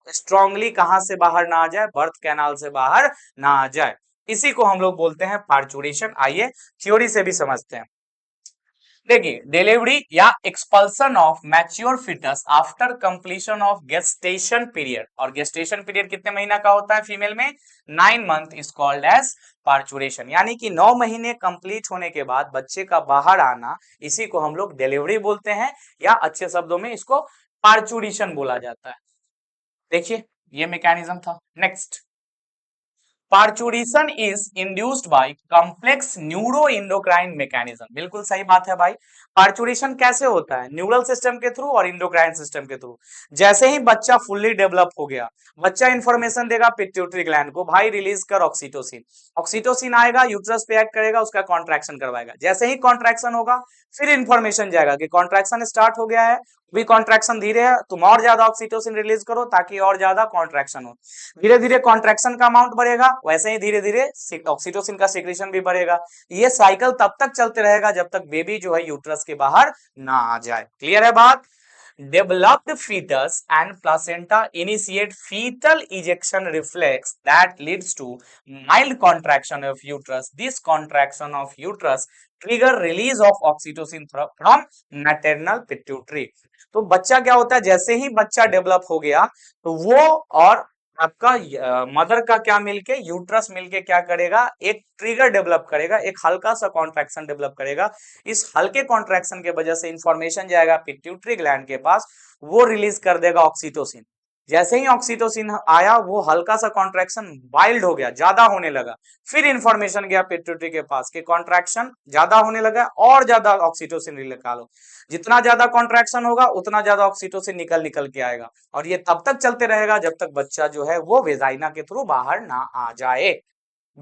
स्ट्रांगली कहां से बाहर ना आ जाए, बर्थ कैनाल से बाहर ना आ जाए। इसी को हम लोग बोलते हैं पार्चुरेशन। आइए थ्योरी से भी समझते हैं। देखिए, डिलीवरी या expulsion of mature foetus after completion of gestation period, और गेस्टेशन पीरियड कितने महीना का होता है फीमेल में? 9 month is called as parturition, यानी कि 9 महीने कंप्लीट होने के बाद बच्चे का बाहर आना, इसी को हम लोग डिलीवरी बोलते हैं, या अच्छे शब्दों में इसको पार्चुरेशन बोला जाता है। देखिए, ये मैकेनिज्म था। Next, parturition is induced by complex neuro endocrine mechanism. बिल्कुल सही बात है भाई। पार्चुरेशन कैसे होता है? न्यूरल सिस्टम के थ्रू और इंडोक्राइन सिस्टम के थ्रू। जैसे ही बच्चा फुल्ली डेवलप हो गया, बच्चा इंफॉर्मेशन देगा पिट्यूटरी ग्लैंड को, भाई रिलीज कर ऑक्सीटोसिन। ऑक्सीटोसिन आएगा, यूट्रस पे एक्ट करेगा, उसका कॉन्ट्रैक्शन करवाएगा। जैसे ही कॉन्ट्रैक्शन होगा, फिर इंफॉर्मेशन जाएगा कि कॉन्ट्रैक्शन स्टार्ट हो गया है, अभी कॉन्ट्रैक्शन धीरे है, तुम और ज्यादा ऑक्सीटोसिन रिलीज करो ताकि और ज्यादा कॉन्ट्रैक्शन हो। धीरे धीरे कॉन्ट्रैक्शन का अमाउंट बढ़ेगा, वैसे ही धीरे धीरे ऑक्सीटोसिन का सिक्रीशन भी बढ़ेगा। ये साइकिल तब तक चलते रहेगा जब तक बेबी जो है यूट्रस के बाहर ना आ जाए। क्लियर है बात? Developed fetus and placenta initiate fetal ejection reflex that leads to mild contraction of uterus. This contraction of uterus trigger release of oxytocin from maternal pituitary. तो बच्चा क्या होता है, जैसे ही बच्चा डेवलप हो गया, तो वो और आपका मदर का क्या मिलके, यूट्रस मिलके क्या करेगा, एक ट्रिगर डेवलप करेगा, एक हल्का सा कॉन्ट्रैक्शन डेवलप करेगा। इस हल्के कॉन्ट्रैक्शन के वजह से इंफॉर्मेशन जाएगा पिट्यूटरी ग्लैंड के पास, वो रिलीज कर देगा ऑक्सीटोसिन। जैसे ही ऑक्सीटोसिन आया, वो हल्का सा कॉन्ट्रैक्शन वाइल्ड हो गया, ज्यादा होने लगा, फिर इंफॉर्मेशन गया पिट्यूटरी के पास कि कॉन्ट्रैक्शन ज्यादा होने लगा, और ज्यादा ऑक्सीटोसिन निकालो। जितना ज्यादा कॉन्ट्रैक्शन होगा उतना ज्यादा ऑक्सीटोसिन निकल निकल के आएगा, और ये तब तक चलते रहेगा जब तक बच्चा जो है वो वेजाइना के थ्रू बाहर ना आ जाए।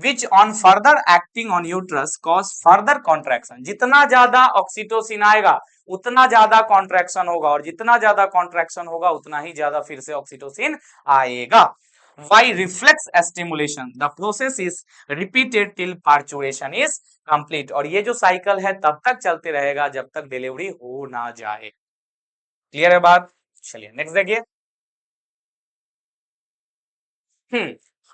which on further acting on uterus cause further contraction। जितना ज्यादा ऑक्सीटोसिन आएगा उतना ज्यादा कॉन्ट्रैक्शन होगा, और जितना ज्यादा कॉन्ट्रैक्शन होगा उतना ही ज्यादा फिर से ऑक्सीटोसिन आएगा। By reflex stimulation the process is repeated till parturition is complete। और ये जो साइकिल है तब तक चलते रहेगा जब तक डिलीवरी हो ना जाए। क्लियर है बात? चलिए नेक्स्ट देखिए।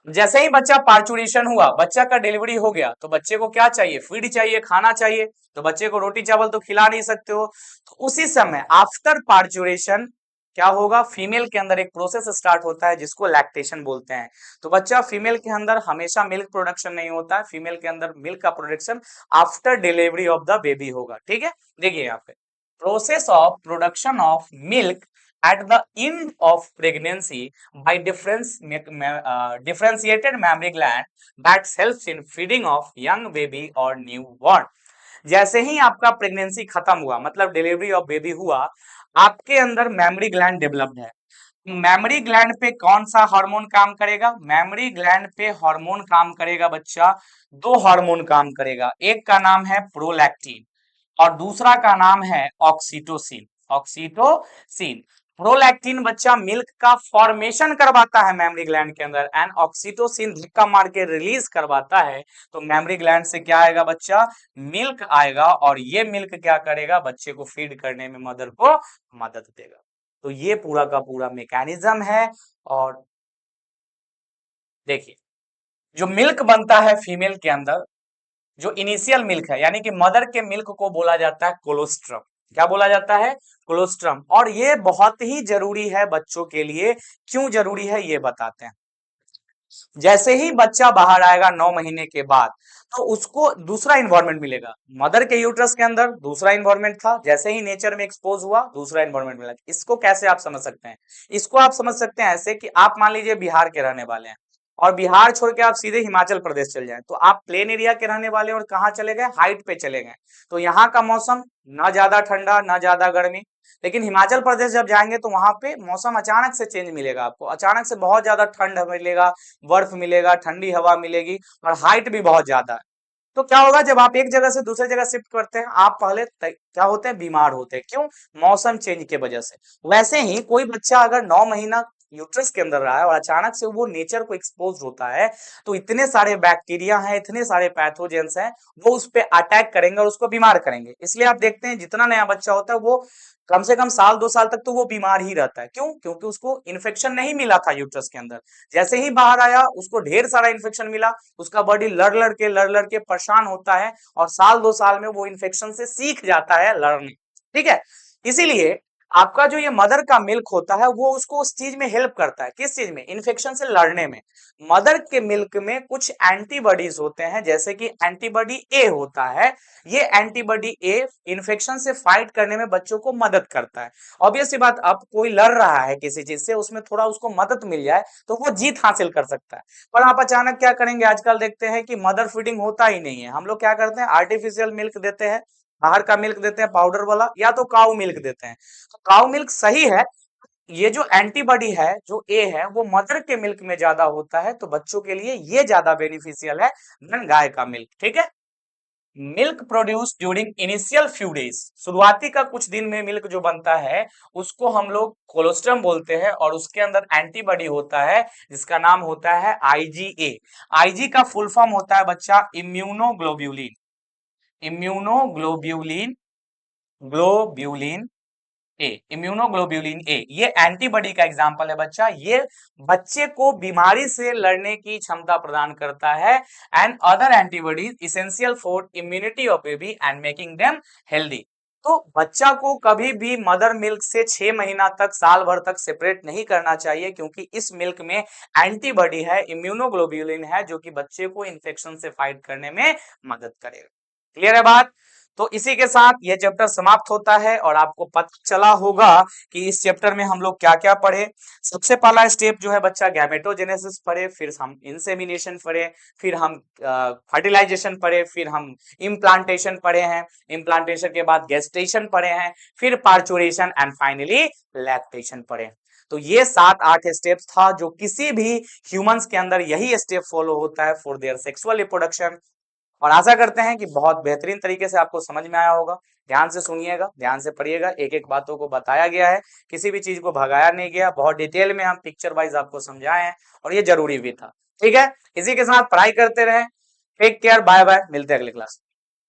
जैसे ही बच्चा पार्चुरेशन हुआ, बच्चा का डिलीवरी हो गया, तो बच्चे को क्या चाहिए? फीड चाहिए, खाना चाहिए। तो बच्चे को रोटी चावल तो खिला नहीं सकते हो, तो उसी समय आफ्टर पार्चुरेशन क्या होगा, फीमेल के अंदर एक प्रोसेस स्टार्ट होता है जिसको लैक्टेशन बोलते हैं। तो बच्चा फीमेल के अंदर हमेशा मिल्क प्रोडक्शन नहीं होता है, फीमेल के अंदर मिल्क का production after delivery of the baby होगा। ठीक है, देखिए यहाँ पे process of production of milk at the end of pregnancy by differentiated mammary gland that helps in feeding of young baby or newborn। जैसे ही आपका प्रेगनेंसी खत्म हुआ, मतलब डिलीवरी ऑफ बेबी हुआ, आपके अंदर मेमरी ग्लैंड डेवलप्ड है। मेमरी ग्लैंड पे कौन सा हार्मोन काम करेगा? मेमरी ग्लैंड पे हार्मोन काम करेगा बच्चा, दो हार्मोन काम करेगा। एक का नाम है प्रोलैक्टिन और दूसरा का नाम है ऑक्सीटोसिन। ऑक्सीटोसिन, प्रोलैक्टिन बच्चा मिल्क का फॉर्मेशन करवाता है मेमरी ग्लैंड के अंदर, एंड ऑक्सीटोसिन धक्का मार के रिलीज करवाता है। तो मेमरी ग्लैंड से क्या आएगा बच्चा? मिल्क आएगा, और ये मिल्क क्या करेगा? बच्चे को फीड करने में मदर को मदद देगा। तो ये पूरा का पूरा मैकेनिज्म है। और देखिए, जो मिल्क बनता है फीमेल के अंदर, जो इनिशियल मिल्क है, यानी कि मदर के मिल्क को बोला जाता है कोलोस्ट्रम। क्या बोला जाता है? कोलोस्ट्रम। और ये बहुत ही जरूरी है बच्चों के लिए। क्यों जरूरी है ये बताते हैं। जैसे ही बच्चा बाहर आएगा 9 महीने के बाद, तो उसको दूसरा इन्वायरमेंट मिलेगा। मदर के यूट्रस के अंदर दूसरा इन्वायरमेंट था, जैसे ही नेचर में एक्सपोज हुआ दूसरा इन्वायरमेंट मिला। इसको कैसे आप समझ सकते हैं? इसको आप समझ सकते हैं ऐसे कि आप मान लीजिए बिहार के रहने वाले हैं, और बिहार छोड़ के आप सीधे हिमाचल प्रदेश चल जाएं तो आप प्लेन एरिया के रहने वाले और कहाँ चले गए, हाइट पे चले गए। तो यहाँ का मौसम ना ज्यादा ठंडा ना ज्यादा गर्मी। लेकिन हिमाचल प्रदेश जब जाएंगे तो वहां पे मौसम अचानक से चेंज मिलेगा आपको, अचानक से बहुत ज्यादा ठंड मिलेगा, बर्फ मिलेगा, ठंडी हवा मिलेगी, और हाइट भी बहुत ज्यादा है। तो क्या होगा, जब आप एक जगह से दूसरे जगह शिफ्ट करते हैं आप पहले क्या होते हैं, बीमार होते हैं। क्यों? मौसम चेंज की वजह से। वैसे ही कोई बच्चा अगर 9 महीना यूट्रस के अंदर रहा है और अचानक से वो नेचर को एक्सपोज होता है, तो इतने सारे बैक्टीरिया हैं, इतने सारे पैथोजेंस हैं, वो उस पे अटैक करेंगे और उसको बीमार करेंगे। इसलिए आप देखते हैं जितना नया बच्चा होता है वो कम से कम साल 2 साल तक तो वो बीमार ही रहता है। क्यों? क्योंकि उसको इन्फेक्शन नहीं मिला था यूट्रस के अंदर। जैसे ही बाहर आया उसको ढेर सारा इन्फेक्शन मिला, उसका बॉडी लड़ लड़ के परेशान होता है, और साल 2 साल में वो इन्फेक्शन से सीख जाता है लड़ने। ठीक है? इसीलिए आपका जो ये मदर का मिल्क होता है वो उसको उस चीज में हेल्प करता है। किस चीज में? इन्फेक्शन से लड़ने में। मदर के मिल्क में कुछ एंटीबॉडीज होते हैं, जैसे कि एंटीबॉडी ए होता है। ये एंटीबॉडी ए इन्फेक्शन से फाइट करने में बच्चों को मदद करता है। ऑब्वियस सी बात, अब कोई लड़ रहा है किसी चीज से, उसमें थोड़ा उसको मदद मिल जाए तो वो जीत हासिल कर सकता है। पर आप अचानक क्या करेंगे, आजकल देखते हैं कि मदर फीडिंग होता ही नहीं है। हम लोग क्या करते हैं, आर्टिफिशियल मिल्क देते हैं, बाहर का मिल्क देते हैं पाउडर वाला, या तो काऊ मिल्क देते हैं। तो काऊ मिल्क सही है। ये जो एंटीबॉडी है जो ए है वो मदर के मिल्क में ज्यादा होता है, तो बच्चों के लिए ये ज्यादा बेनिफिशियल है देन गाय का मिल्क। ठीक है? Milk produce during initial few days, शुरुआती का कुछ दिन में मिल्क जो बनता है उसको हम लोग कोलोस्ट्रम बोलते हैं, और उसके अंदर एंटीबॉडी होता है जिसका नाम होता है आईजीए। आईजी का फुल फॉर्म होता है बच्चा इम्यूनोग्लोब्यूलिन। इम्यूनोग्लोब्यूलिन, ग्लोब्यूलिन ए, इम्यूनोग्लोब्यूलिन ए, ये एंटीबॉडी का एग्जांपल है बच्चा। ये बच्चे को बीमारी से लड़ने की क्षमता प्रदान करता है। And other antibodies essential for immunity of baby and making them healthy. तो बच्चा को कभी भी मदर मिल्क से 6 महीना तक, साल भर तक सेपरेट नहीं करना चाहिए, क्योंकि इस मिल्क में एंटीबॉडी है, इम्यूनोग्लोब्यूलिन है, जो कि बच्चे को इन्फेक्शन से फाइट करने में मदद करेगा। क्लियर है बात? तो इसी के साथ ये चैप्टर समाप्त होता है, और आपको पता चला होगा कि इस चैप्टर में हम लोग क्या क्या पढ़े। सबसे पहला स्टेप जो है बच्चा गैमेटोजेनेसिस पढ़े, फिर हम इंसेमिनेशन पढ़े, फिर हम फर्टिलाइजेशन पढ़े, फिर हम इम्प्लांटेशन पढ़े हैं, इम्प्लांटेशन के बाद गेस्टेशन पढ़े हैं, फिर पार्चुरेशन एंड फाइनली लैक्टेशन पढ़े। तो ये 7-8 स्टेप्स था, जो किसी भी ह्यूमंस के अंदर यही स्टेप फॉलो होता है फॉर देयर सेक्सुअल रिप्रोडक्शन। और आशा करते हैं कि बहुत बेहतरीन तरीके से आपको समझ में आया होगा। ध्यान से सुनिएगा, ध्यान से पढ़िएगा, एक एक बातों को बताया गया है, किसी भी चीज को भगाया नहीं गया, बहुत डिटेल में हम पिक्चर वाइज आपको समझाए हैं, और ये जरूरी भी था। ठीक है? इसी के साथ पढ़ाई करते रहे। टेक केयर, बाय बाय, मिलते हैं अगले क्लास।